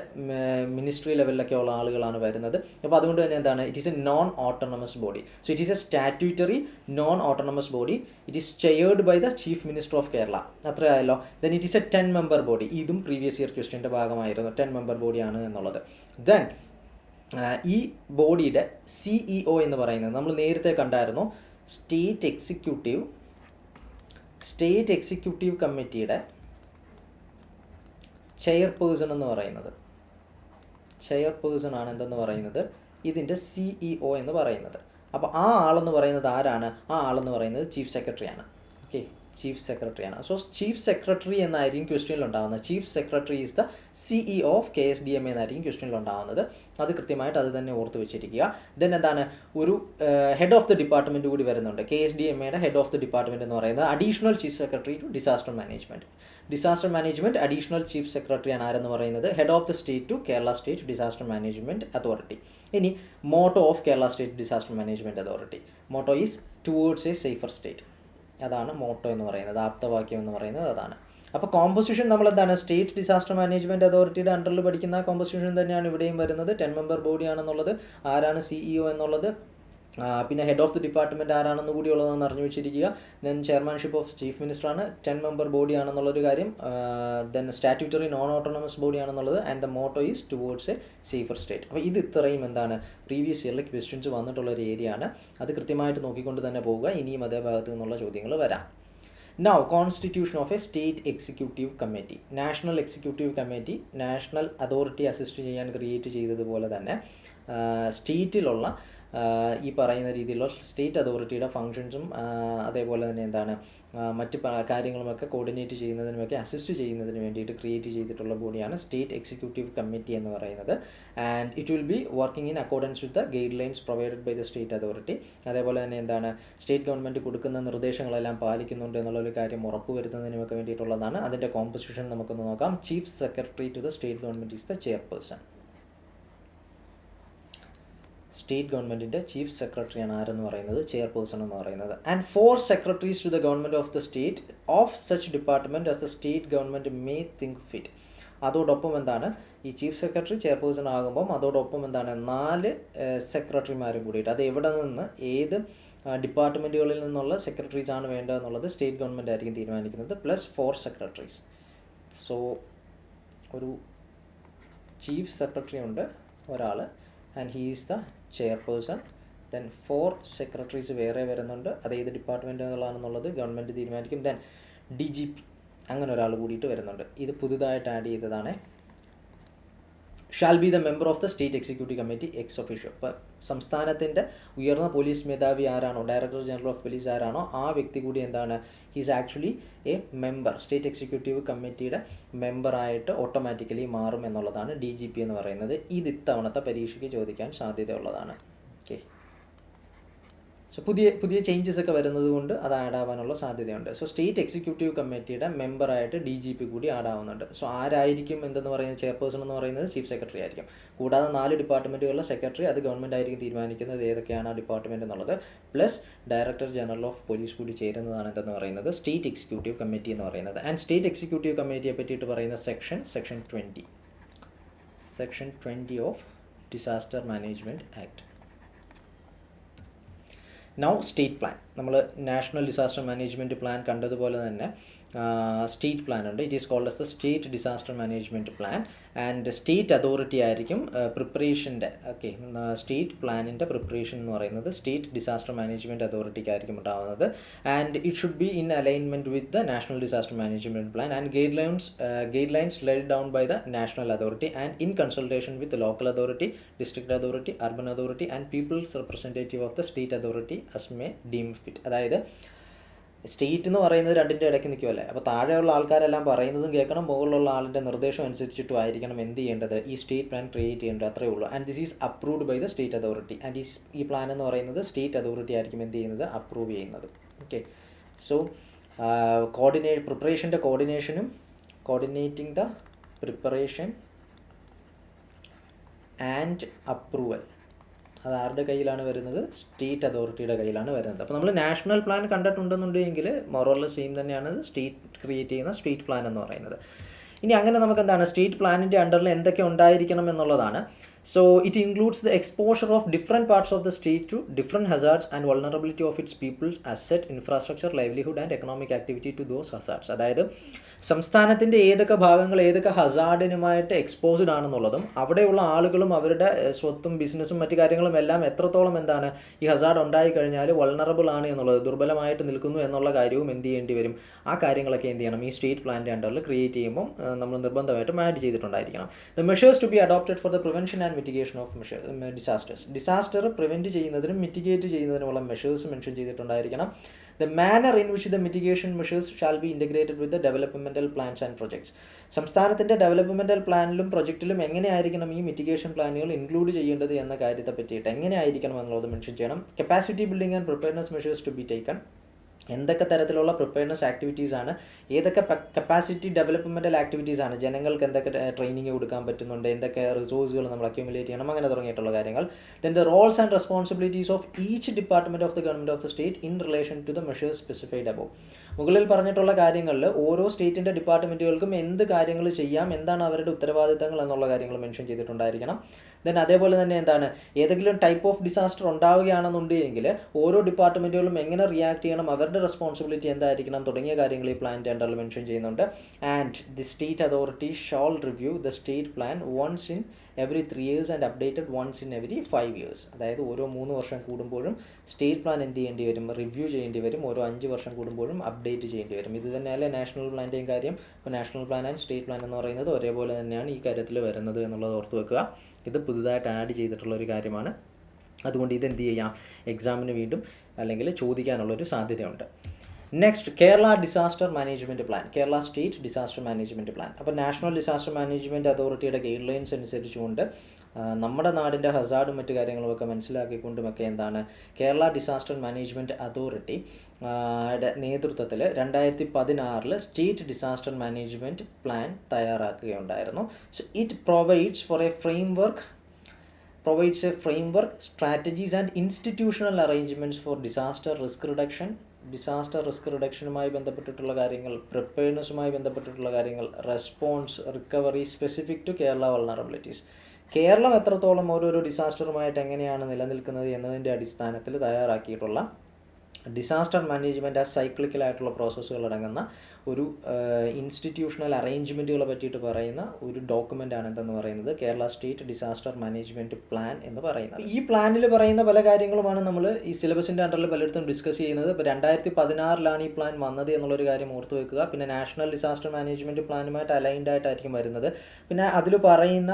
മിനിസ്ട്രി ലെവലിലൊക്കെ ഉള്ള ആളുകളാണ് വരുന്നത്. അപ്പോൾ അതുകൊണ്ട് തന്നെ എന്താണ്, it is a non autonomous body. So it is a statutory non autonomous body. It is chaired by the chief minister of Kerala. അത്രയായല്ലോ. Then it is a 10 member body. ഇതും പ്രീവിയസ് ഇയർ ക്വസ്റ്റ്യൻ്റെ ഭാഗമായിരുന്നു, 10 മെമ്പർ ബോഡിയാണ് എന്നുള്ളത്. Then ഈ ബോഡിയുടെ CEO എന്ന് പറയുന്നത് നമ്മൾ നേരത്തെ കണ്ടായിരുന്നു, സ്റ്റേറ്റ് എക്സിക്യൂട്ടീവ് കമ്മിറ്റിയുടെ ചെയർപേഴ്സൺ എന്ന് പറയുന്നത്. ചെയർപേഴ്സൺ ആണ് എന്തെന്ന് പറയുന്നത്, ഇതിൻ്റെ CEO എന്ന് പറയുന്നത്. അപ്പോൾ ആ ആളെന്ന് പറയുന്നത് ആരാണ്, ആ ആളെന്ന് പറയുന്നത് ചീഫ് സെക്രട്ടറിയാണ്. ഓക്കെ, ചീഫ് സെക്രട്ടറിയാണ്. സോ ചീഫ് സെക്രട്ടറി എന്നായിരിക്കും ക്വസ്റ്റ്യനിൽ ഉണ്ടാകുന്നത്. Chief secretary is the CEO of KSDMA എന്നായിരിക്കും ക്വസ്റ്റ്യനിൽ ഉണ്ടാകുന്നത്. അത് കൃത്യമായിട്ട് അത് തന്നെ ഓർത്ത് വെച്ചിരിക്കുക. ദെൻ എന്താണ്, ഒരു ഹെഡ് ഓഫ് ദി ഡിപ്പാർട്ട്മെൻറ്റ് കൂടി വരുന്നുണ്ട്. KSDMAയുടെ ഹെഡ് ഓഫ് ദി ഡിപ്പാർട്ട്മെൻറ്റ് എന്ന് പറയുന്നത് additional chief secretary to disaster management additional chief സെക്രട്ടറിയാണ് ആരെന്ന് പറയുന്നത്, head of the state to Kerala state disaster management authority. ഇനി motto of Kerala state disaster management authority, motto is towards a safer state. അതാണ് motto എന്ന് പറയുന്നത്, ആപ്തവാക്യം എന്ന് പറയുന്നത് അതാണ്. അപ്പോൾ കോമ്പോസിഷൻ നമ്മൾ എന്താണ്, സ്റ്റേറ്റ് ഡിസാസ്റ്റർ മാനേജ്മെൻറ്റ് അതോറിറ്റിയുടെ അണ്ടറിൽ പഠിക്കുന്ന കോമ്പോസിഷൻ തന്നെയാണ് ഇവിടെയും വരുന്നത്. 10 മെമ്പർ ബോഡിയാണെന്നുള്ളത്, ആരാണ് CEO എന്നുള്ളത്, പിന്നെ ഹെഡ് ഓഫ് ദി ഡിപ്പാർട്ട്മെൻറ്റ് ആരാണെന്ന് കൂടി ഉള്ളതെന്ന് അറിഞ്ഞു വെച്ചിരിക്കുക. ദെൻ ചെയർമാൻഷിപ്പ് ഓഫ് ചീഫ് മിനിസ്റ്ററാണ്, 10 മെമ്പർ ബോഡിയാണെന്നുള്ളൊരു കാര്യം. ദെൻ സ്റ്റാറ്റ്യൂട്ടറി നോൺ ഓട്ടോണമസ് ബോഡിയാണെന്നുള്ളത്. And the motto is towards a safer state. അപ്പോൾ ഇത് ഇത്രയും എന്താണ് പ്രീവിയസ് ഇയറിൽ ക്വസ്റ്റ്യൻസ് വന്നിട്ടുള്ളൊരു ഏരിയ ആണ്. അത് കൃത്യമായിട്ട് നോക്കിക്കൊണ്ട് തന്നെ പോവുക. ഇനിയും അതേ ഭാഗത്ത് നിന്നുള്ള ചോദ്യങ്ങൾ വരാം. Now, constitution of a state executive committee. National executive committee national authority assist ചെയ്യാൻ ക്രിയേറ്റ് ചെയ്തതുപോലെ തന്നെ സ്റ്റേറ്റിലുള്ള ഈ പറയുന്ന രീതിയിലുള്ള സ്റ്റേറ്റ് അതോറിറ്റിയുടെ ഫങ്ഷൻസും അതേപോലെ തന്നെ എന്താണ് മറ്റ് കാര്യങ്ങളുമൊക്കെ കോർഡിനേറ്റ് ചെയ്യുന്നതിനുമൊക്കെ അസിസ്റ്റ് ചെയ്യുന്നതിന് വേണ്ടിയിട്ട് ക്രിയേറ്റ് ചെയ്തിട്ടുള്ള ബോഡിയാണ് സ്റ്റേറ്റ് എക്സിക്യൂട്ടീവ് കമ്മിറ്റി എന്ന് പറയുന്നത്. And it will be working in accordance with the guidelines provided by the state authority. അതേപോലെ തന്നെ എന്താണ് സ്റ്റേറ്റ് ഗവൺമെൻറ് കൊടുക്കുന്ന നിർദ്ദേശങ്ങളെല്ലാം പാലിക്കുന്നുണ്ട് എന്നുള്ളൊരു കാര്യം ഉറപ്പുവരുത്തുന്നതിനുമൊക്കെ വേണ്ടിയിട്ടുള്ളതാണ്. അതിൻ്റെ കോമ്പോസിഷൻ നമുക്കൊന്ന് നോക്കാം. Chief secretary to the state government is the chairperson. State ഗവൺമെൻറ്റിൻ്റെ ചീഫ് സെക്രട്ടറിയാണ് ആരെന്ന് പറയുന്നത്, ചെയർപേഴ്സൺ എന്ന് പറയുന്നത്. And 4 secretaries to the government of the state of such department as the state government may think fit. അതോടൊപ്പം എന്താണ്, ഈ ചീഫ് സെക്രട്ടറി ചെയർപേഴ്സൺ ആകുമ്പം അതോടൊപ്പം എന്താണ് 4 സെക്രട്ടറിമാരും കൂടിയിട്ട്, അത് എവിടെ നിന്ന് ഏത് ഡിപ്പാർട്ട്മെൻറ്റുകളിൽ നിന്നുള്ള സെക്രട്ടറീസാണ് വേണ്ടതെന്നുള്ളത് സ്റ്റേറ്റ് ഗവൺമെൻറ് ആയിരിക്കും തീരുമാനിക്കുന്നത്. Plus 4 secretaries. സോ ഒരു ചീഫ് സെക്രട്ടറി ഉണ്ട് ഒരാൾ, and he is the chairperson. Then 4 secretaries വേറെ വരുന്നുണ്ട്. അത് ഏത് ഡിപ്പാർട്ട്മെൻറ്റുകളാണെന്നുള്ളത് ഗവൺമെൻറ് തീരുമാനിക്കും. ദെൻ DGP അങ്ങനെ ഒരാൾ കൂടിയിട്ട് വരുന്നുണ്ട്. ഇത് പുതുതായിട്ട് ആഡ് ചെയ്തതാണ്. Shall be the member of the state executive committee ex officio. ഇപ്പോൾ സംസ്ഥാനത്തിൻ്റെ ഉയർന്ന പോലീസ് മേധാവി ആരാണോ, ഡയറക്ടർ ജനറൽ ഓഫ് പോലീസ് ആരാണോ, ആ വ്യക്തി കൂടി എന്താണ്, he's actually A member, state executive കമ്മിറ്റിയുടെ മെമ്പറായിട്ട് ഓട്ടോമാറ്റിക്കലി മാറും എന്നുള്ളതാണ് DGP എന്ന് പറയുന്നത്. ഇത് ഇത്തവണത്തെ പരീക്ഷയ്ക്ക് ചോദിക്കാൻ സാധ്യതയുള്ളതാണ്. ഓക്കെ, സോ പുതിയ ചേഞ്ചസ് ഒക്കെ വരുന്നത് കൊണ്ട് അത് ആഡ് ആവാനുള്ള സാധ്യതയുണ്ട്. സോ സ്റ്റേറ്റ് എക്സിക്യൂട്ടീവ് കമ്മിറ്റിയുടെ മെമ്പറായിട്ട് DGP കൂടി ആഡ് ആവുന്നുണ്ട്. സോ ആരായിരിക്കും എന്തെന്ന് പറയുന്നത്, ചെയർപേഴ്സൺ എന്ന് പറയുന്നത് ചീഫ് സെക്രട്ടറി ആയിരിക്കും. കൂടാതെ 4 ഡിപ്പാർട്ട്മെൻറ്റുകളിലെ സെക്രട്ടറി, അത് ഗവൺമെൻറ് ആയിരിക്കും തീരുമാനിക്കുന്നത് ഏതൊക്കെയാണ് ആ ഡിപ്പാർട്ട്മെൻറ്റ് എന്നുള്ളത്. Plus director general of police കൂടി ചേരുന്നതാണ് എന്തെന്ന് പറയുന്നത് സ്റ്റേറ്റ് എക്സിക്യൂട്ടീവ് കമ്മിറ്റി എന്ന് പറയുന്നത്. ആൻഡ് സ്റ്റേറ്റ് എക്സിക്യൂട്ടീവ് കമ്മിറ്റിയെ പറ്റിയിട്ട് പറയുന്ന section 20 of disaster management act. Now state plan. നമ്മൾ നാഷണൽ ഡിസാസ്റ്റർ മാനേജ്മെൻറ്റ് പ്ലാൻ കണ്ടതുപോലെ തന്നെ സ്റ്റേറ്റ് പ്ലാൻ ഉണ്ട്. It is called as the state disaster management plan. And state authority ആയിരിക്കും പ്രിപ്പറേഷൻ്റെ, ഓക്കെ, സ്റ്റേറ്റ് പ്ലാനിൻ്റെ പ്രിപ്പറേഷൻ എന്ന് പറയുന്നത് സ്റ്റേറ്റ് ഡിസാസ്റ്റർ മാനേജ്മെൻറ്റ് അതോറിറ്റിക്കായിരിക്കും ഉണ്ടാകുന്നത്. And it should be in alignment with the national disaster management plan and guidelines laid down by the national authority and in consultation with local authority, district authority, urban authority and peoples representative of the state authority as may deem fit. അതായത് state എന്ന് പറയുന്നത് രണ്ടിൻ്റെ ഇടയ്ക്ക് നിൽക്കുമല്ലേ. അപ്പോൾ താഴെയുള്ള ആൾക്കാരെല്ലാം പറയുന്നതും കേൾക്കണം, മുകളിലുള്ള ആളിൻ്റെ നിർദ്ദേശം അനുസരിച്ചിട്ടും ആയിരിക്കണം എന്ത് ചെയ്യേണ്ടത്, ഈ സ്റ്റേറ്റ് പ്ലാൻ ക്രിയേറ്റ് ചെയ്യേണ്ടത്, അത്രേ ഉള്ളൂ. And this is approved by the state authority. And ഈ പ്ലാൻ എന്ന് പറയുന്നത് സ്റ്റേറ്റ് അതോറിറ്റി ആയിരിക്കും എന്ത് ചെയ്യുന്നത്, അപ്രൂവ് ചെയ്യുന്നത്. ഓക്കെ, സോ പ്രിപ്പറേഷൻ്റെ കോർഡിനേഷനും coordinating the preparation and approval അത് ആരുടെ കയ്യിലാണ് വരുന്നത്, സ്റ്റേറ്റ് അതോറിറ്റിയുടെ കയ്യിലാണ് വരുന്നത്. അപ്പോൾ നമ്മൾ നാഷണൽ പ്ലാൻ കണ്ടിട്ടുണ്ടെന്നുണ്ടെങ്കിൽ മോറോർലെസ് സെയിം തന്നെയാണ് സ്റ്റേറ്റ് ക്രിയേറ്റ് ചെയ്യുന്ന സ്റ്റേറ്റ് പ്ലാൻ എന്ന് പറയുന്നത്. ഇനി അങ്ങനെ നമുക്ക് എന്താണ് സ്റ്റേറ്റ് പ്ലാനിൻ്റെ അണ്ടറിൽ എന്തൊക്കെ ഉണ്ടായിരിക്കണം എന്നുള്ളതാണ്. So it includes the exposure of different parts of the state to different hazards and vulnerability of its peoples, asset, infrastructure, livelihood and economic activity to those hazards. അതായത് സംസ്ഥാനത്തിൻ്റെ ഏതൊക്കെ ഭാഗങ്ങൾ ഏതൊക്കെ ഹസാർഡിനുമായിട്ട് എക്സ്പോസ്ഡ് ആണെന്നുള്ളതും അവിടെയുള്ള ആളുകളും അവരുടെ സ്വത്തും ബിസിനസ്സും മറ്റു കാര്യങ്ങളും എല്ലാം എത്രത്തോളം എന്താണ് ഈ ഹസാർഡ് ഉണ്ടായിക്കഴിഞ്ഞാൽ വൾണറബിൾ ആണ് എന്നുള്ളത്, ദുർബലമായിട്ട് നിൽക്കുന്നു എന്നുള്ള കാര്യവും എന്ത് ചെയ്യേണ്ടി വരും. ആ കാര്യങ്ങളൊക്കെ എന്ത് ചെയ്യണം, ഈ സ്റ്റേറ്റ് പ്ലാനിൻ്റെ അണ്ടറിൽ ക്രിയേറ്റ് ചെയ്യുമ്പോൾ നമ്മൾ നിർബന്ധമായിട്ടും ആഡ് ചെയ്തിട്ടുണ്ടായിരിക്കണം. The measures to be adopted for the prevention and mitigation of disaster prevent ചെയ്യുന്നതിനും മിറ്റിഗേറ്റ് ചെയ്യുന്നതിനുമുള്ള മെഷേഴ്സ് മെൻഷൻ ചെയ്തിട്ടുണ്ടായിരിക്കണം. The manner in which the mitigation measures shall be integrated with the developmental plans and projects. സംസ്ഥാനത്തിൻ്റെ developmental പ്ലാനിലും പ്രൊജക്റ്റിലും എങ്ങനെയായിരിക്കണം ഈ mitigation പ്ലാനുകൾ include ചെയ്യേണ്ടത് എന്ന കാര്യത്തെ പറ്റിയിട്ട് എങ്ങനെയായിരിക്കണം എന്നുള്ളത് മെൻഷൻ ചെയ്യണം. Capacity building and preparedness measures to be taken. എന്തൊക്കെ തരത്തിലുള്ള പ്രിപ്പയർനെസ് ആക്ടിവിറ്റീസാണ്, ഏതൊക്കെ കപ്പാസിറ്റി ഡെവലപ്മെൻറ്റൽ ആക്ടിവിറ്റീസാണ്, ജനങ്ങൾക്ക് എന്തൊക്കെ ട്രെയിനിങ് കൊടുക്കാൻ പറ്റുന്നുണ്ട്, എന്തൊക്കെ റിസോഴ്സുകൾ നമ്മൾ അക്യുമുലേറ്റ് ചെയ്യണം, അങ്ങനെ തുടങ്ങിയിട്ടുള്ള കാര്യങ്ങൾ. Then the roles and responsibilities of each department of the government of the state in relation to the measures specified above. മുകളിൽ പറഞ്ഞിട്ടുള്ള കാര്യങ്ങളിൽ ഓരോ സ്റ്റേറ്റിൻ്റെ ഡിപ്പാർട്ട്മെൻറ്റുകൾക്കും എന്ത് കാര്യങ്ങൾ ചെയ്യാം, എന്താണ് അവരുടെ ഉത്തരവാദിത്തങ്ങൾ എന്നുള്ള കാര്യങ്ങൾ മെൻഷൻ ചെയ്തിട്ടുണ്ടായിരിക്കണം. ദെൻ അതേപോലെ തന്നെ എന്താണ് ഏതെങ്കിലും ടൈപ്പ് ഓഫ് ഡിസാസ്റ്റർ ഉണ്ടാവുകയാണെന്നുണ്ടെങ്കിൽ ഓരോ ഡിപ്പാർട്ട്മെൻറ്റുകളും എങ്ങനെ റിയാക്ട് ചെയ്യണം, അവരുടെ റെസ്പോൺസിബിലിറ്റി എന്തായിരിക്കണം തുടങ്ങിയ കാര്യങ്ങൾ ഈ പ്ലാനിൻ്റെ അണ്ടറിൽ മെൻഷൻ ചെയ്യുന്നുണ്ട്. And the state authority shall review the state plan once in every 3 years and updated once in every 5 years. അതായത് ഓരോ 3 വർഷം കൂടുമ്പോഴും സ്റ്റേറ്റ് പ്ലാൻ എന്ത് ചെയ്യേണ്ടി വരും, റിവ്യൂ ചെയ്യേണ്ടി വരും. ഓരോ 5 വർഷം കൂടുമ്പോഴും അപ്ഡേറ്റ് ചെയ്യേണ്ടി വരും. ഇത് തന്നെയല്ലേ നാഷണൽ പ്ലാൻ്റെയും കാര്യം. ഇപ്പോൾ national plan and state plan എന്ന് പറയുന്നത് ഒരേപോലെ തന്നെയാണ് ഈ കാര്യത്തിൽ വരുന്നത് എന്നുള്ളത് ഓർത്ത് വെക്കുക. ഇത് പുതുതായിട്ട് ആഡ് ചെയ്തിട്ടുള്ളൊരു കാര്യമാണ്. അതുകൊണ്ട് ഇതെന്ത് ചെയ്യാം, എക്സാമിന് വീണ്ടും അല്ലെങ്കിൽ ചോദിക്കാനുള്ളൊരു സാധ്യതയുണ്ട്. Next, Kerala disaster management plan, Kerala state disaster management plan. അപ്പോൾ നാഷണൽ ഡിസാസ്റ്റർ മാനേജ്മെൻറ്റ് അതോറിറ്റിയുടെ ഗൈഡ് ലൈൻസ് അനുസരിച്ചുകൊണ്ട് നമ്മുടെ നാടിൻ്റെ ഹസാർഡും മറ്റു കാര്യങ്ങളുമൊക്കെ മനസ്സിലാക്കിക്കൊണ്ടുമൊക്കെ എന്താണ് കേരള ഡിസാസ്റ്റർ മാനേജ്മെൻറ്റ് അതോറിറ്റി നേതൃത്വത്തിൽ 2016 സ്റ്റേറ്റ് ഡിസാസ്റ്റർ മാനേജ്മെൻറ്റ് പ്ലാൻ തയ്യാറാക്കുകയുണ്ടായിരുന്നു. So it provides a framework, strategies and institutional arrangements for disaster risk reductionുമായി ബന്ധപ്പെട്ടിട്ടുള്ള കാര്യങ്ങൾ, പ്രിപ്പയർനെസ്സുമായി ബന്ധപ്പെട്ടിട്ടുള്ള കാര്യങ്ങൾ, response, recovery specific to Kerala vulnerabilities. Keralam എത്രത്തോളം ഓരോരോ ഡിസാസ്റ്ററുമായിട്ട് എങ്ങനെയാണ് നിലനിൽക്കുന്നത് എന്നതിൻ്റെ അടിസ്ഥാനത്തിൽ തയ്യാറാക്കിയിട്ടുള്ള ഡിസാസ്റ്റർ മാനേജ്മെൻറ്റ് ആ സൈക്ലിക്കലായിട്ടുള്ള പ്രോസസ്സുകൾ അടങ്ങുന്ന ഒരു ഇൻസ്റ്റിറ്റ്യൂഷണൽ അറേഞ്ച്മെൻറ്റുകളെ പറ്റിയിട്ട് പറയുന്ന ഒരു ഡോക്യുമെൻ്റാണ് എന്തെന്ന് പറയുന്നത് Kerala state disaster management plan എന്ന് പറയുന്നത്. ഈ പ്ലാനിൽ പറയുന്ന പല കാര്യങ്ങളുമാണ് നമ്മൾ ഈ സിലബസിൻ്റെ അണ്ടറിൽ പലയിടത്തും ഡിസ്കസ് ചെയ്യുന്നത്. ഇപ്പോൾ 2016 ഈ പ്ലാൻ വന്നത് എന്നുള്ളൊരു കാര്യം ഓർത്ത് വെക്കുക. പിന്നെ നാഷണൽ ഡിസാസ്റ്റർ മാനേജ്മെൻറ്റ് പ്ലാനുമായിട്ട് അലൈൻഡ് ആയിട്ടായിരിക്കും വരുന്നത്. പിന്നെ അതിൽ പറയുന്ന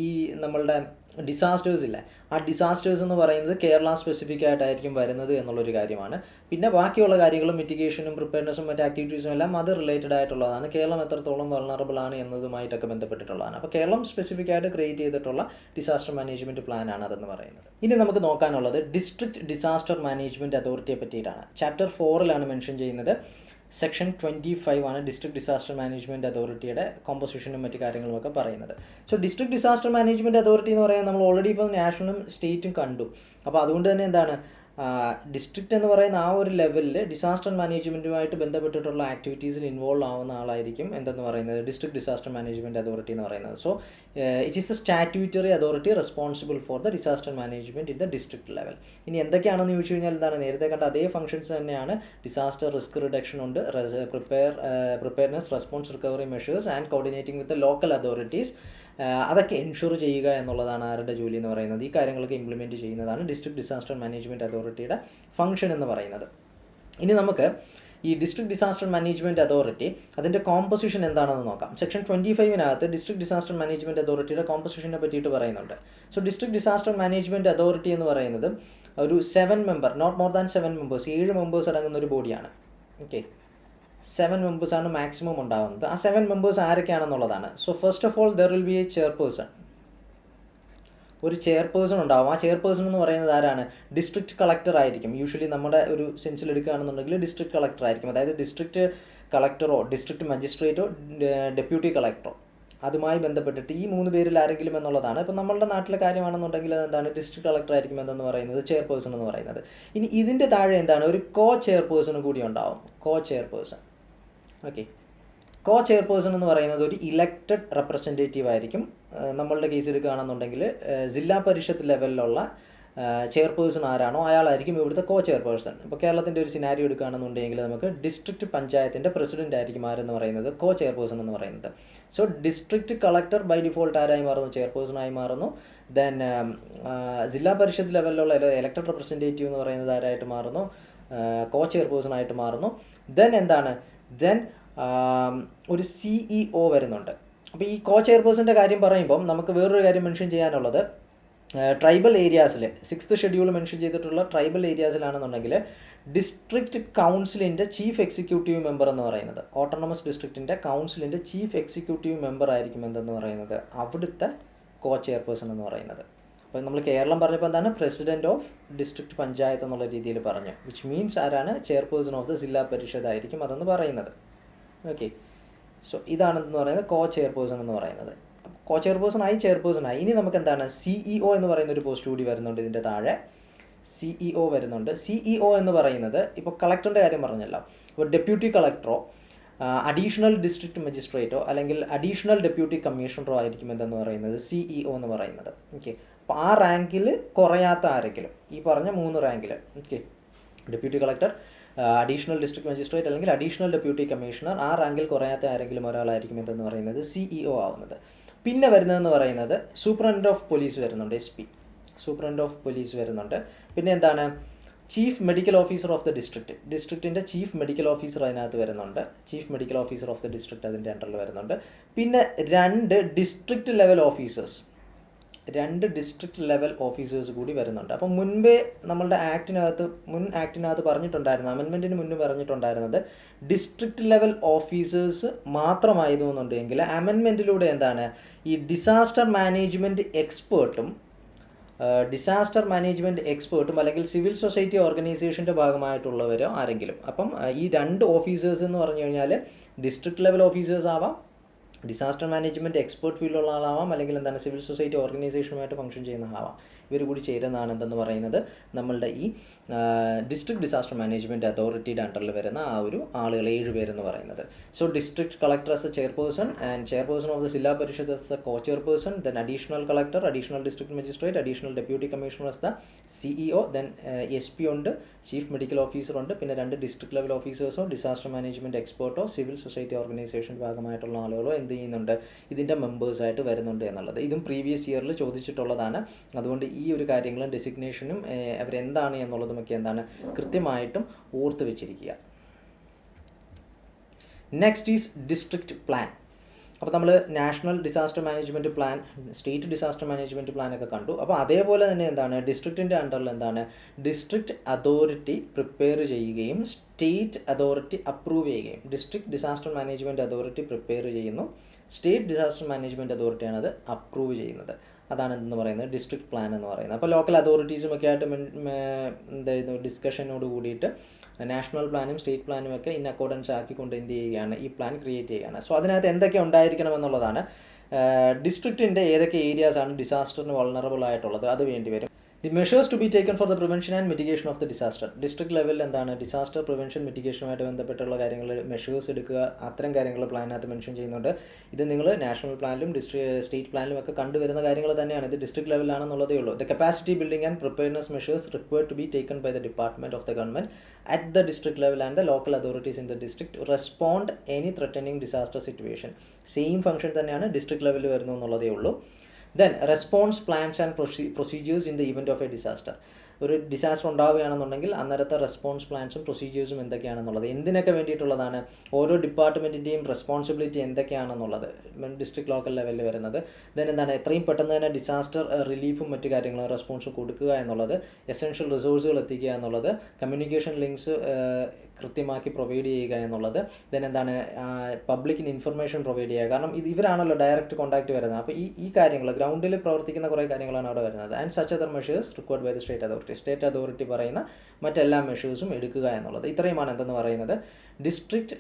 ഈ നമ്മളുടെ ഡിസാസ്റ്റേഴ്സ് ഇല്ല, ആ ഡിസാസ്റ്റേഴ്സ് എന്ന് പറയുന്നത് കേരള സ്പെസിഫിക് ആയിട്ടായിരിക്കും വരുന്നത് എന്നുള്ളൊരു കാര്യമാണ്. പിന്നെ ബാക്കിയുള്ള കാര്യങ്ങളും മിറ്റിഗേഷനും പ്രിപ്പയർനെസ്സും മറ്റ് ആക്ടിവിറ്റീസും എല്ലാം അത് റിലേറ്റഡ് ആയിട്ടുള്ളതാണ്. കേരളം എത്രത്തോളം വൾണറബിൾ ആണ് എന്നതുമായിട്ടൊക്കെ ബന്ധപ്പെട്ടിട്ടുള്ളതാണ്. അപ്പോൾ കേരളം സ്പെസിഫിക് ആയിട്ട് ക്രിയേറ്റ് ചെയ്തിട്ടുള്ള ഡിസാസ്റ്റർ മാനേജ്മെൻറ്റ് പ്ലാനാണ് അതെന്ന് പറയുന്നത്. ഇനി നമുക്ക് നോക്കാനുള്ളത് ഡിസ്ട്രിക്ട് ഡിസാസ്റ്റർ മാനേജ്മെൻറ്റ് അതോറിറ്റിയെ പറ്റിയിട്ടാണ്. ചാപ്റ്റർ 4 മെൻഷൻ ചെയ്യുന്നത്. സെക്ഷൻ 25 ആണ് ഡിസ്ട്രിക്ട് ഡിസാസ്റ്റർ മാനേജ്മെൻറ്റ് അതോറിറ്റിയുടെ കോമ്പോസിഷനും മറ്റു കാര്യങ്ങളുമൊക്കെ പറയുന്നത്. So district disaster management authority എന്ന് പറയുന്നത് നമ്മൾ ഓൾറെഡി ഇപ്പോൾ നാഷണലും സ്റ്റേറ്റും കണ്ടു. അപ്പോൾ അതുകൊണ്ട് തന്നെ എന്താണ് ഡിസ്ട്രിക്റ്റ് എന്ന് പറയുന്ന ആ ഒരു ലെവലിൽ ഡിസാസ്റ്റർ മാനേജ്മെൻറ്റുമായിട്ട് ബന്ധപ്പെട്ടിട്ടുള്ള ആക്ടിവിറ്റീസിൽ ഇൻവോൾവ് ആവുന്ന ആളായിരിക്കും എന്തെന്ന് പറയുന്നത് ഡിസ്ട്രിക്ട് ഡിസാസ്റ്റർ മാനേജ്മെൻറ്റ് അതോറിറ്റി എന്ന് പറയുന്നത്. So it is a statutory authority responsible for the disaster management in the district level. ഇനി എന്തൊക്കെയാണെന്ന് ചോദിച്ചു കഴിഞ്ഞാൽ എന്താണ് നേരത്തെ കണ്ട അതേ ഫംഗ്ഷൻസ് തന്നെയാണ്. ഡിസാസ്റ്റർ റിസ്ക് റിഡക്ഷൻ ഉണ്ട്, preparedness, response, recovery measures and coordinating with the local authorities. അതൊക്കെ എൻഷുർ ചെയ്യുക എന്നുള്ളതാണ് ആരുടെ ജോലി എന്ന് പറയുന്നത്. ഈ കാര്യങ്ങളൊക്കെ ഇംപ്ലിമെൻറ്റ് ചെയ്യുന്നതാണ് ഡിസ്ട്രിക്ട് ഡിസാസ്റ്റർ മാനേജ്മെൻറ്റ് അതോറിറ്റിയുടെ ഫംഗ്ഷൻ എന്ന് പറയുന്നത്. ഇനി നമുക്ക് ഈ ഡിസ്ട്രിക്ട് ഡിസാസ്റ്റർ മാനേജ്മെൻറ്റ് അതോറിറ്റി അതിൻ്റെ കോമ്പോസിഷൻ എന്താണെന്ന് നോക്കാം. സെക്ഷൻ 25 ഡിസ്ട്രിക്ട് ഡിസാസ്റ്റർ മാനേജ്മെൻറ്റ് അതോറിറ്റിയുടെ കോമ്പോസിഷനെ പറ്റിയിട്ട് പറയുന്നുണ്ട്. So district disaster management authority എന്ന് പറയുന്നത് ഒരു 7 member, not more than 7 members, 7 members അടങ്ങുന്ന ഒരു ബോഡിയാണ്. ഓക്കെ, 7 മെമ്പേഴ്സാണ് മാക്സിമം ഉണ്ടാകുന്നത്. ആ 7 മെമ്പേഴ്സ് ആരൊക്കെയാണെന്നുള്ളതാണ്. So first of all there will be a chairperson. ഒരു ചെയർപേഴ്സൺ ഉണ്ടാവും. ആ ചെയർപേഴ്സൺ എന്ന് പറയുന്നത് ആരാണ്? ഡിസ്ട്രിക്ട് കളക്ടർ ആയിരിക്കും. യൂഷ്വലി നമ്മുടെ ഒരു സെൻസിൽ എടുക്കുകയാണെന്നുണ്ടെങ്കിൽ ഡിസ്ട്രിക്ട് കളക്ടർ ആയിരിക്കും. അതായത് ഡിസ്ട്രിക്ട് കളക്ടറോ ഡിസ്ട്രിക്ട് മജിസ്ട്രേറ്റോ ഡെപ്യൂട്ടി കളക്ടറോ അതുമായി ബന്ധപ്പെട്ടിട്ട് ഈ 3 പേരിൽ ആരെങ്കിലും എന്നുള്ളതാണ്. ഇപ്പോൾ നമ്മളുടെ നാട്ടിലെ കാര്യമാണെന്നുണ്ടെങ്കിൽ എന്താണ് ഡിസ്ട്രിക്ട് കളക്ടർ ആയിരിക്കും എന്തെന്ന് പറയുന്നത് ചെയർപേഴ്സൺ എന്ന് പറയുന്നത്. ഇനി ഇതിൻ്റെ താഴെ എന്താണ് ഒരു കോ ചെയർപേഴ്സൺ കൂടി ഉണ്ടാവും. കോ ചെയർപേഴ്സൺ. ഓക്കെ, കോ ചെയർപേഴ്സൺ എന്ന് പറയുന്നത് ഒരു ഇലക്റ്റഡ് റെപ്രസെൻറ്റേറ്റീവ് ആയിരിക്കും. നമ്മളുടെ കേസ് എടുക്കുകയാണെന്നുണ്ടെങ്കിൽ ജില്ലാ പരിഷത്ത് ലെവലിലുള്ള ചെയർപേഴ്സൺ ആരാണോ അയാളായിരിക്കും ഇവിടുത്തെ കോ ചെയർപേഴ്സൺ. ഇപ്പോൾ കേരളത്തിൻ്റെ ഒരു സിനാരിയോ എടുക്കുകയാണെന്നുണ്ടെങ്കിൽ നമുക്ക് ഡിസ്ട്രിക്ട് പഞ്ചായത്തിൻ്റെ പ്രസിഡന്റ് ആയിരിക്കും ആരെന്ന് പറയുന്നത് കോ ചെയർപേഴ്സൺ എന്ന് പറയുന്നത്. So district collector by default ആരായി മാറുന്നു? ചെയർപേഴ്സണായി മാറുന്നു. ദെൻ ജില്ലാ പരിഷത്ത് ലെവലിലുള്ള ഇലക്റ്റഡ് റെപ്രസെൻറ്റേറ്റീവ് എന്ന് പറയുന്നത് ആരായിട്ട് മാറുന്നു? കോ ചെയർപേഴ്സൺ ആയിട്ട് മാറുന്നു. ദെൻ എന്താണ്? ദെൻ ഒരു CEO വരുന്നുണ്ട്. അപ്പോൾ ഈ കോ ചെയർപേഴ്സൻ്റെ കാര്യം പറയുമ്പം നമുക്ക് വേറൊരു കാര്യം മെൻഷൻ ചെയ്യാനുള്ളത് ട്രൈബൽ ഏരിയാസിൽ 6th ഷെഡ്യൂൾ മെൻഷൻ ചെയ്തിട്ടുള്ള ട്രൈബൽ ഏരിയാസിലാണെന്നുണ്ടെങ്കിൽ ഡിസ്ട്രിക്ട് കൗൺസിലിൻ്റെ ചീഫ് എക്സിക്യൂട്ടീവ് മെമ്പർ എന്ന് പറയുന്നത് ഓട്ടോണമസ് ഡിസ്ട്രിക്റ്റിൻ്റെ കൗൺസിലിൻ്റെ ചീഫ് എക്സിക്യൂട്ടീവ് മെമ്പർ ആയിരിക്കും എന്തെന്ന് പറയുന്നത് അവിടുത്തെ കോ ചെയർപേഴ്സൺ എന്ന് പറയുന്നത്. അപ്പോൾ നമ്മൾ കേരളം പറഞ്ഞപ്പോൾ എന്താണ് പ്രസിഡൻറ്റ് ഓഫ് ഡിസ്ട്രിക്ട് പഞ്ചായത്ത് എന്നുള്ള രീതിയിൽ പറഞ്ഞു. വിച്ച് മീൻസ് ആരാണ്? ചെയർപേഴ്സൺ ഓഫ് ദ ജില്ലാ പരിഷത്ത് ആയിരിക്കും അതെന്ന് പറയുന്നത്. ഓക്കെ, സോ ഇതാണെന്ന് പറയുന്നത് കോ ചെയർപേഴ്സൺ എന്ന് പറയുന്നത്. കോ ചെയർപേഴ്സണായി ചെയർപേഴ്സണായി. ഇനി നമുക്ക് എന്താണ് CEO എന്ന് പറയുന്ന ഒരു പോസ്റ്റ് കൂടി വരുന്നുണ്ട്. ഇതിൻ്റെ താഴെ CEO വരുന്നുണ്ട്. CEO എന്ന് പറയുന്നത് ഇപ്പോൾ കളക്ടറിൻ്റെ കാര്യം പറഞ്ഞല്ലോ. ഇപ്പോൾ ഡെപ്യൂട്ടി കളക്ടറോ അഡീഷണൽ ഡിസ്ട്രിക്ട് മജിസ്ട്രേറ്റോ അല്ലെങ്കിൽ അഡീഷണൽ ഡെപ്യൂട്ടി കമ്മീഷണറോ ആയിരിക്കും എന്തെന്ന് പറയുന്നത് CEO എന്ന് പറയുന്നത്. ഓക്കെ, അപ്പോൾ ആ റാങ്കിൽ കുറയാത്ത ആരെങ്കിലും ഈ പറഞ്ഞ 3 റാങ്കിൽ okay deputy collector, additional district magistrate അല്ലെങ്കിൽ അഡീഷണൽ ഡെപ്യൂട്ടി കമ്മീഷണർ, ആ റാങ്കിൽ കുറയാത്ത ആരെങ്കിലും ഒരാളായിരിക്കും എന്തെന്ന് പറയുന്നത് CEO ആവുന്നത്. പിന്നെ വരുന്നതെന്ന് പറയുന്നത് സൂപ്രണ്ട് ഓഫ് പോലീസ് വരുന്നുണ്ട്. SP സൂപ്രണ്ട് ഓഫ് പോലീസ് വരുന്നുണ്ട്. പിന്നെ എന്താണ്? Chief medical officer of the ഡിസ്ട്രിക്റ്റിൻ്റെ ചീഫ് മെഡിക്കൽ ഓഫീസർ അതിനകത്ത് വരുന്നുണ്ട്. Chief medical officer of the district അതിൻ്റെ അണ്ടറിൽ വരുന്നുണ്ട്. പിന്നെ 2 district level officers, 2 district level officers കൂടി വരുന്നുണ്ട്. അപ്പം മുൻപേ നമ്മളുടെ മുൻ ആക്ടിനകത്ത് പറഞ്ഞിട്ടുണ്ടായിരുന്നു, അമെൻമെൻറ്റിന് മുന്നേ പറഞ്ഞിട്ടുണ്ടായിരുന്നത് ഡിസ്ട്രിക്ട് ലെവൽ ഓഫീസേഴ്സ് മാത്രമായിരുന്നു എന്നുണ്ടെങ്കിൽ അമെൻമെൻറ്റിലൂടെ എന്താണ് ഈ ഡിസാസ്റ്റർ മാനേജ്മെൻറ്റ് എക്സ്പേർട്ടും അല്ലെങ്കിൽ സിവിൽ സൊസൈറ്റി ഓർഗനൈസേഷൻ്റെ ഭാഗമായിട്ടുള്ളവരോ ആരെങ്കിലും. അപ്പം ഈ 2 ഓഫീസേഴ്സ് എന്ന് പറഞ്ഞു കഴിഞ്ഞാൽ ഡിസ്ട്രിക്ട് ലെവൽ ഓഫീസേഴ്സ് ആവാം, ഡിസാസ്റ്റർ മാനേജ്മെൻറ്റ് എക്സ്പേർട്ട് ഫീൽഡുള്ള ആളാവാം, അല്ലെങ്കിൽ എന്താണ് സിവിൽ സൊസൈറ്റി ഓർഗനൈസേഷനുമായിട്ട് ഫംഗ്ഷൻ ചെയ്യുന്ന ആളാവാം. ഇവർ കൂടി ചേരുന്നതാണ് എന്തെന്ന് പറയുന്നത് നമ്മളുടെ ഈ ഡിസ്ട്രിക്ട് ഡിസാസ്റ്റർ മാനേജ്മെൻറ്റ് അതോറിറ്റിയുടെ അണ്ടറിൽ വരുന്ന ആ ഒരു ആളുകൾ 7 പേരെന്ന് പറയുന്നത്. So district collector as a chairperson and chairperson of the Zilla Parishad as a co chairperson, then additional collector, additional district magistrate, additional deputy commissioner as the CEO, then SP ഉണ്ട്, chief medical officer ഉണ്ട്, പിന്നെ 2 district level ഓഫീസേഴ്സോ disaster management എക്സ്പേർട്ടോ civil society organisation ഭാഗമായിട്ടുള്ള ആളുകളോ എന്ത് ചെയ്യുന്നുണ്ട്, ഇതിൻ്റെ മെമ്പേഴ്സായിട്ട് വരുന്നുണ്ട് എന്നുള്ളത്. ഇതും പ്രീവിയസ് ഇയറിൽ ചോദിച്ചിട്ടുള്ളതാണ്. അതുകൊണ്ട് ഈ ഒരു കാര്യങ്ങളും ഡെസിഗ്നേഷനും അവരെന്താണ് എന്നുള്ളതുമൊക്കെ എന്താണ് കൃത്യമായിട്ടും ഓർത്ത് വെച്ചിരിക്കുക. Next is district plan. അപ്പോൾ നമ്മൾ national disaster management plan, state disaster management പ്ലാനൊക്കെ കണ്ടു. അപ്പോൾ അതേപോലെ തന്നെ എന്താണ് ഡിസ്ട്രിക്റ്റിൻ്റെ അണ്ടറിൽ എന്താണ് ഡിസ്ട്രിക്ട് അതോറിറ്റി പ്രിപ്പയർ ചെയ്യുകയും സ്റ്റേറ്റ് അതോറിറ്റി അപ്രൂവ് ചെയ്യുകയും. District disaster management authority prepare ചെയ്യുന്നു, സ്റ്റേറ്റ് ഡിസാസ്റ്റർ മാനേജ്മെൻറ്റ് അതോറിറ്റിയാണ് അത് അപ്രൂവ് ചെയ്യുന്നത്. അതാണ് എന്തെന്ന് പറയുന്നത് ഡിസ്ട്രിക്ട് പ്ലാൻ എന്ന് പറയുന്നത്. അപ്പോൾ ലോക്കൽ അതോറിറ്റീസുമൊക്കെ ആയിട്ട് എന്തായിരുന്നു ഡിസ്കഷനോട് കൂടിയിട്ട് നാഷണൽ പ്ലാനും സ്റ്റേറ്റ് പ്ലാനും ഒക്കെ ഇൻ അക്കോർഡൻസ് ആക്കിക്കൊണ്ട് എന്ത് ചെയ്യുകയാണ്, ഈ പ്ലാൻ ക്രിയേറ്റ് ചെയ്യുകയാണ്. സോ അതിനകത്ത് എന്തൊക്കെ ഉണ്ടായിരിക്കണം എന്നുള്ളതാണ്. ഡിസ്ട്രിക്റ്റിൻ്റെ ഏതൊക്കെ ഏരിയാസാണ് ഡിസാസ്റ്ററിന് വൾണറബിൾ ആയിട്ടുള്ളത് അത് വേണ്ടി വരും. The measures to be taken for the prevention and mitigation of the disaster. District ലെവലിൽ എന്താണ് ഡിസാസ്റ്റർ പ്രിവെൻഷൻ മിറ്റിഗേഷനുമായിട്ട് ബന്ധപ്പെട്ടുള്ള കാര്യങ്ങൾ മെഷേഴ്സ് എടുക്കുക, അത്തരം കാര്യങ്ങൾ പ്ലാനകത്ത് മെൻഷൻ ചെയ്യുന്നുണ്ട്. ഇത് നിങ്ങൾ നാഷണൽ പ്ലാനിലും സ്റ്റേറ്റ് പ്ലാനിലും ഒക്കെ കണ്ടുവരുന്ന കാര്യങ്ങൾ തന്നെയാണ്. ഇത് ഡിസ്ട്രിക്ട് ലെവലിലാണെന്നുള്ളതേ ഉള്ളൂ. The capacity building and preparedness measures required to be taken by the department of the government at the district level and the local authorities in the district respond any threatening disaster situation. Same function തന്നെയാണ് district ലെവലിൽ വരുന്നു എന്നുള്ളതേ ഉള്ളൂ. Then response plans and procedures in the event of a disaster. ഒരു disaster ഉണ്ടാവുകയാണെന്നുണ്ടെങ്കിൽ അന്നേരത്തെ response പ്ലാൻസും പ്രൊസീജിയേഴ്സും എന്തൊക്കെയാണെന്നുള്ളത്, എന്തിനൊക്കെ വേണ്ടിയിട്ടുള്ളതാണ്, ഓരോ ഡിപ്പാർട്ട്മെൻറ്റിൻ്റെയും responsibility എന്തൊക്കെയാണെന്നുള്ളത് district local ലെവലിൽ വരുന്നത്. ദെൻ എന്താണ് എത്രയും പെട്ടെന്ന് തന്നെ ഡിസാസ്റ്റർ റിലീഫും മറ്റു കാര്യങ്ങളും റെസ്പോൺസും കൊടുക്കുക എന്നുള്ളത്, എസെൻഷ്യൽ റിസോഴ്സുകൾ എത്തിക്കുക എന്നുള്ളത്, കമ്മ്യൂണിക്കേഷൻ ലിങ്ക്സ് കൃത്യമാക്കി പ്രൊവൈഡ് ചെയ്യുക എന്നുള്ളത്, ദെൻ എന്താണ് പബ്ലിക്കിന് ഇൻഫർമേഷൻ പ്രൊവൈഡ് ചെയ്യുക. കാരണം ഇവരാണല്ലോ ഡയറക്റ്റ് കോൺടാക്റ്റ് വരുന്നത്. അപ്പോൾ ഈ കാര്യങ്ങൾ ഗ്രൗണ്ടിൽ പ്രവർത്തിക്കുന്ന കുറേ കാര്യങ്ങളാണ് അവിടെ വരുന്നത്. And such other measures required by the state authority. State authority പറയുന്ന മറ്റെല്ലാ മെഷേഴ്സും എടുക്കുക എന്നുള്ളത്. ഇത്രയുമാണ് എന്തെന്ന് പറയുന്നത് ഡിസ്ട്രിക്ട്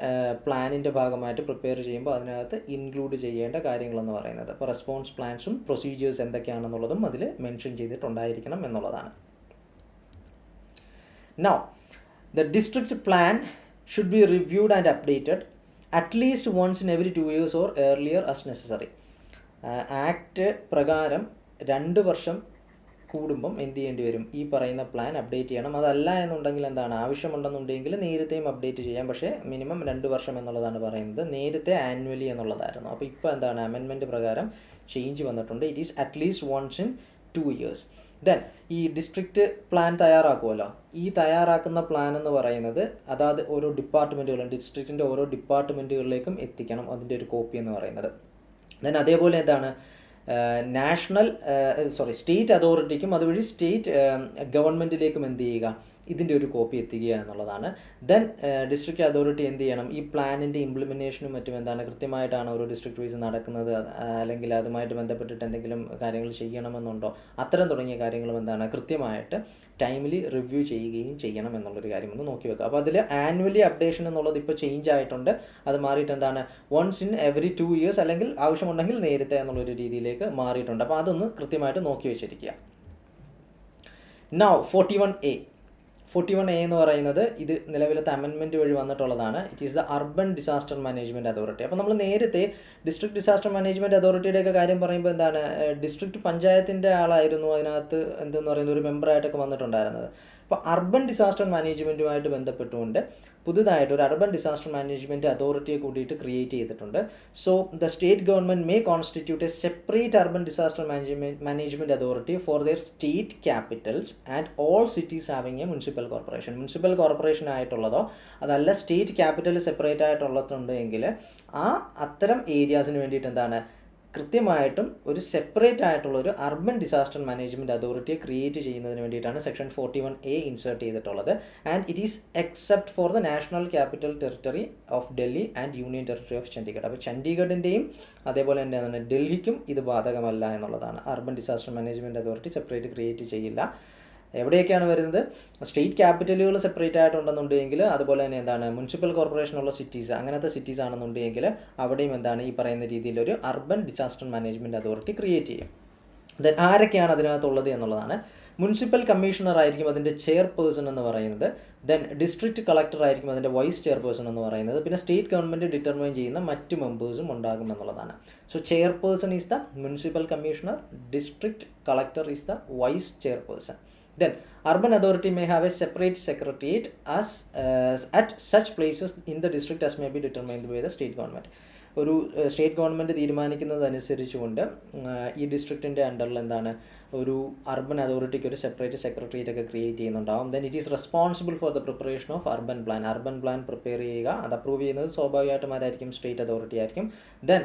പ്ലാനിൻ്റെ ഭാഗമായിട്ട് പ്രിപ്പയർ ചെയ്യുമ്പോൾ അതിനകത്ത് ഇൻക്ലൂഡ് ചെയ്യേണ്ട കാര്യങ്ങളെന്ന് പറയുന്നത്. അപ്പോൾ റെസ്പോൺസ് പ്ലാൻസും പ്രൊസീജിയേഴ്സ് എന്തൊക്കെയാണെന്നുള്ളതും അതിൽ മെൻഷൻ ചെയ്തിട്ടുണ്ടായിരിക്കണം എന്നുള്ളതാണ്. Now, the district plan should be reviewed and updated at least once in every 2 years or earlier as necessary. Act പ്രകാരം 2 വർഷം കൂടുമ്പം എന്ത് ചെയ്യേണ്ടി വരും, ഈ പറയുന്ന പ്ലാൻ അപ്ഡേറ്റ് ചെയ്യണം. അതല്ല എന്നുണ്ടെങ്കിൽ എന്താണ് ആവശ്യമുണ്ടെന്നുണ്ടെങ്കിൽ നേരത്തെയും അപ്ഡേറ്റ് ചെയ്യാം. പക്ഷേ മിനിമം 2 വർഷം എന്നുള്ളതാണ് പറയുന്നത്. നേരത്തെ ആനുവലി എന്നുള്ളതായിരുന്നു. അപ്പോൾ ഇപ്പോൾ എന്താണ് അമെൻമെൻറ്റ് പ്രകാരം ചേഞ്ച് വന്നിട്ടുണ്ട്. It is at least once in 2 years. Then ഈ ഡിസ്ട്രിക്റ്റ് പ്ലാൻ തയ്യാറാക്കുമല്ലോ, ഈ തയ്യാറാക്കുന്ന പ്ലാൻ എന്ന് പറയുന്നത് അതായത് ഓരോ ഡിപ്പാർട്ട്മെൻറ്റുകളും ഡിസ്ട്രിക്റ്റിൻ്റെ ഓരോ ഡിപ്പാർട്ട്മെൻറ്റുകളിലേക്കും എത്തിക്കണം അതിൻ്റെ ഒരു കോപ്പി എന്ന് പറയുന്നത്. ദെൻ അതേപോലെ എന്താണ് സ്റ്റേറ്റ് അതോറിറ്റിക്കും അതുവഴി സ്റ്റേറ്റ് ഗവൺമെൻറ്റിലേക്കും എന്ത് ചെയ്യുക, ഇതിൻ്റെ ഒരു കോപ്പി എത്തിക്കുക എന്നുള്ളതാണ്. ദെൻ ഡിസ്ട്രിക്ട് അതോറിറ്റി എന്ത് ചെയ്യണം, ഈ പ്ലാനിൻ്റെ ഇംപ്ലിമെൻറ്റേഷനും മറ്റും എന്താണ് കൃത്യമായിട്ടാണ് ഓരോ ഡിസ്ട്രിക്ട് വൈസ് നടക്കുന്നത്, അല്ലെങ്കിൽ അതുമായിട്ട് ബന്ധപ്പെട്ടിട്ട് എന്തെങ്കിലും കാര്യങ്ങൾ ചെയ്യണമെന്നുണ്ടോ, അത്തരം തുടങ്ങിയ കാര്യങ്ങളും എന്താണ് കൃത്യമായിട്ട് ടൈമിലി റിവ്യൂ ചെയ്യുകയും ചെയ്യണം എന്നുള്ളൊരു കാര്യം ഒന്ന് നോക്കി വെക്കുക. അപ്പോൾ അതിൽ ആനുവലി അപ്ഡേഷൻ എന്നുള്ളത് ഇപ്പോൾ ചേഞ്ച് ആയിട്ടുണ്ട്. അത് മാറിയിട്ട് എന്താണ് വൺസ് ഇൻ എവറി 2 years അല്ലെങ്കിൽ ആവശ്യമുണ്ടെങ്കിൽ നേരത്തെ എന്നുള്ളൊരു രീതിയിലേക്ക് മാറിയിട്ടുണ്ട്. അപ്പോൾ അതൊന്ന് കൃത്യമായിട്ട് നോക്കി വെച്ചിരിക്കുക. Now 41A എന്ന് പറയുന്നത് ഇത് നിലവിലത്തെ അമെൻമെൻറ്റ് വഴി വന്നിട്ടുള്ളതാണ്. It is the urban disaster management authority. അപ്പോൾ നമ്മൾ നേരത്തെ ഡിസ്ട്രിക്ട് ഡിസാസ്റ്റർ മാനേജ്മെൻറ്റ് അതോറിറ്റിയുടെയൊക്കെ കാര്യം പറയുമ്പോൾ എന്താണ് ഡിസ്ട്രിക്ട് പഞ്ചായത്തിൻ്റെ ആളായിരുന്നു അതിനകത്ത് എന്തെന്ന് പറയുന്നത് ഒരു മെമ്പറായിട്ടൊക്കെ വന്നിട്ടുണ്ടായിരുന്നത്. അപ്പോൾ അർബൻ ഡിസാസ്റ്റർ മാനേജ്മെൻറ്റുമായിട്ട് ബന്ധപ്പെട്ടുകൊണ്ട് പുതുതായിട്ട് ഒരു അർബൻ ഡിസാസ്റ്റർ മാനേജ്മെൻറ്റ് അതോറിറ്റിയെ കൂടിയിട്ട് ക്രിയേറ്റ് ചെയ്തിട്ടുണ്ട്. So the state government may constitute a separate urban disaster management authority for their state capitals and all cities having a municipal corporation. Municipal corporation ആയിട്ടുള്ളതോ അതല്ല state capital separate ആയിട്ടുള്ളതുണ്ട് എങ്കിൽ അത്തരം ഏരിയാസിന് വേണ്ടിയിട്ട് എന്താണ് കൃത്യമായിട്ടും ഒരു സെപ്പറേറ്റ് ആയിട്ടുള്ള ഒരു അർബൻ ഡിസാസ്റ്റർ മാനേജ്മെൻറ്റ് അതോറിറ്റിയെ ക്രിയേറ്റ് ചെയ്യുന്നതിന് വേണ്ടിയിട്ടാണ് സെക്ഷൻ 41A ഇൻസേർട്ട് ചെയ്തിട്ടുള്ളത്. And it is except for the national capital territory of Delhi and union territory of Chandigarh. അപ്പോൾ ചണ്ഡീഗഡിൻ്റെയും അതേപോലെ തന്നെ ഡൽഹിക്കും ഇത് ബാധകമല്ല എന്നുള്ളതാണ്. Urban disaster management authority separate create ചെയ്യില്ല. എവിടെയൊക്കെയാണ് വരുന്നത് സ്റ്റേറ്റ് ക്യാപിറ്റലുകൾ സെപ്പറേറ്റ് ആയിട്ടുണ്ടെന്നുണ്ടെങ്കിൽ അതുപോലെ തന്നെ എന്താണ് മുനിസിപ്പൽ കോർപ്പറേഷനുള്ള സിറ്റീസ് അങ്ങനത്തെ സിറ്റീസ് ആണെന്നുണ്ടെങ്കിൽ അവിടെയും എന്താണ് ഈ പറയുന്ന രീതിയിലൊരു urban disaster management authority create ചെയ്യും. ദെൻ ആരൊക്കെയാണ് അതിനകത്തുള്ളത് എന്നുള്ളതാണ്. മുനിസിപ്പൽ കമ്മീഷണർ ആയിരിക്കും അതിൻ്റെ ചെയർപേഴ്സൺ എന്ന് പറയുന്നത്. ദെൻ ഡിസ്ട്രിക്ട് കളക്ടർ ആയിരിക്കും അതിൻ്റെ വൈസ് ചെയർപേഴ്സൺ എന്ന് പറയുന്നത്. പിന്നെ സ്റ്റേറ്റ് ഗവൺമെൻറ് ഡിറ്റർമൈൻ ചെയ്യുന്ന മറ്റ് മെമ്പേഴ്സും ഉണ്ടാകും എന്നുള്ളതാണ്. So chairperson is the municipal commissioner, district collector is the vice chairperson. Then, urban authority may have a separate secretariat at such places in the district as may be determined by the state government. ഒരു state government തീരുമാനിക്കുന്നതനുസരിച്ചുകൊണ്ട് ഈ ഡിസ്ട്രിക്റ്റിൻ്റെ അണ്ടറിൽ എന്താണ് ഒരു urban അതോറിറ്റിക്ക് ഒരു separate secretariat ഒക്കെ create ചെയ്യുന്നുണ്ടാവും. Then it is responsible for the preparation of urban plan. Urban plan prepare ചെയ്യുക, അത് അപ്രൂവ് ചെയ്യുന്നത് സ്വാഭാവികമായിട്ടും ആരായിരിക്കും? സ്റ്റേറ്റ് അതോറിറ്റി ആയിരിക്കും. Then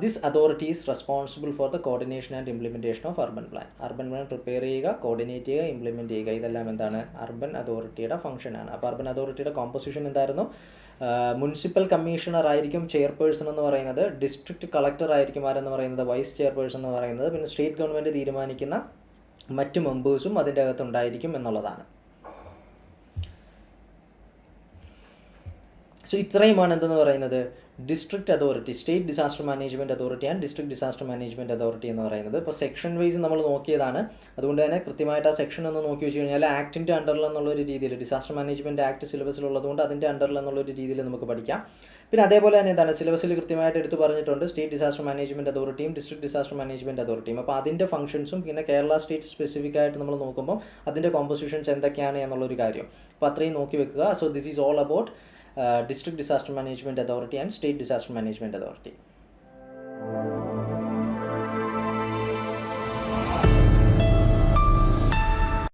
this authority is responsible for the coordination and implementation of urban plan. Urban plan prepare ചെയ്യുക, coordinate ചെയ്യുക, implement ചെയ്യുക, ഇതെല്ലാം എന്താണ്? അർബൻ അതോറിറ്റിയുടെ ഫംഗ്ഷനാണ്. അപ്പോൾ അർബൻ അതോറിറ്റിയുടെ കോമ്പോസിഷൻ എന്തായിരുന്നു? മുനിസിപ്പൽ കമ്മീഷണർ ആയിരിക്കും ചെയർപേഴ്സൺ എന്ന് പറയുന്നത്, ഡിസ്ട്രിക്ട് കളക്ടർ ആയിരിക്കും ആരെന്ന് പറയുന്നത് വൈസ് ചെയർപേഴ്സൺ എന്ന് പറയുന്നത്, പിന്നെ സ്റ്റേറ്റ് ഗവൺമെൻറ് തീരുമാനിക്കുന്ന മറ്റ് മെമ്പേഴ്സും അതിൻ്റെ അകത്തുണ്ടായിരിക്കും എന്നുള്ളതാണ്. സോ ഇത്രയുമാണ് എന്തെന്ന് പറയുന്നത് district authority, state disaster management authority and district disaster management authority എന്ന് പറയുന്നത്. ഇപ്പോൾ സെക്ഷൻ വൈസ് നമ്മൾ നോക്കിയതാണ്, അതുകൊണ്ട് തന്നെ കൃത്യമായിട്ട് ആ സെക്ഷൻ ഒന്ന് നോക്കി വെച്ച് കഴിഞ്ഞാൽ ആക്ടിൻ്റെ അണ്ടറിൽ എന്നുള്ളൊരു രീതിയിൽ, ഡിസാസ്റ്റർ മാനേജ്മെൻറ്റ് ആക്ട് സിലബസിലുള്ളതുകൊണ്ട് അതിൻ്റെ അണ്ടറിൽ എന്നുള്ളൊരു രീതിയിൽ നമുക്ക് പഠിക്കാം. പിന്നെ അതേപോലെ തന്നെ എന്താണ് സിലബസിൽ കൃത്യമായിട്ട് എടുത്ത് പറഞ്ഞിട്ടുണ്ട് സ്റ്റേറ്റ് ഡിസാസ്റ്റർ മാനേജ്മെൻറ്റ് അതോറിറ്റിയും ഡിസ്ട്രിക്ട് ഡിസാസ്റ്റർ മാനേജ്മെൻറ്റ് അതോറിറ്റിയും. അപ്പോൾ അതിൻ്റെ ഫംഗ്ഷൻസും പിന്നെ കേരള സ്റ്റേറ്റ് സ്പെസിഫിക് ആയിട്ട് നമ്മൾ നോക്കുമ്പോൾ അതിൻ്റെ കോമ്പോസിഷൻസ് എന്തൊക്കെയാണ് എന്നുള്ളൊരു കാര്യം അപ്പോൾ അത്രയും നോക്കി വെക്കുക. So this is all about District Disaster Management Authority and State Disaster Management Authority.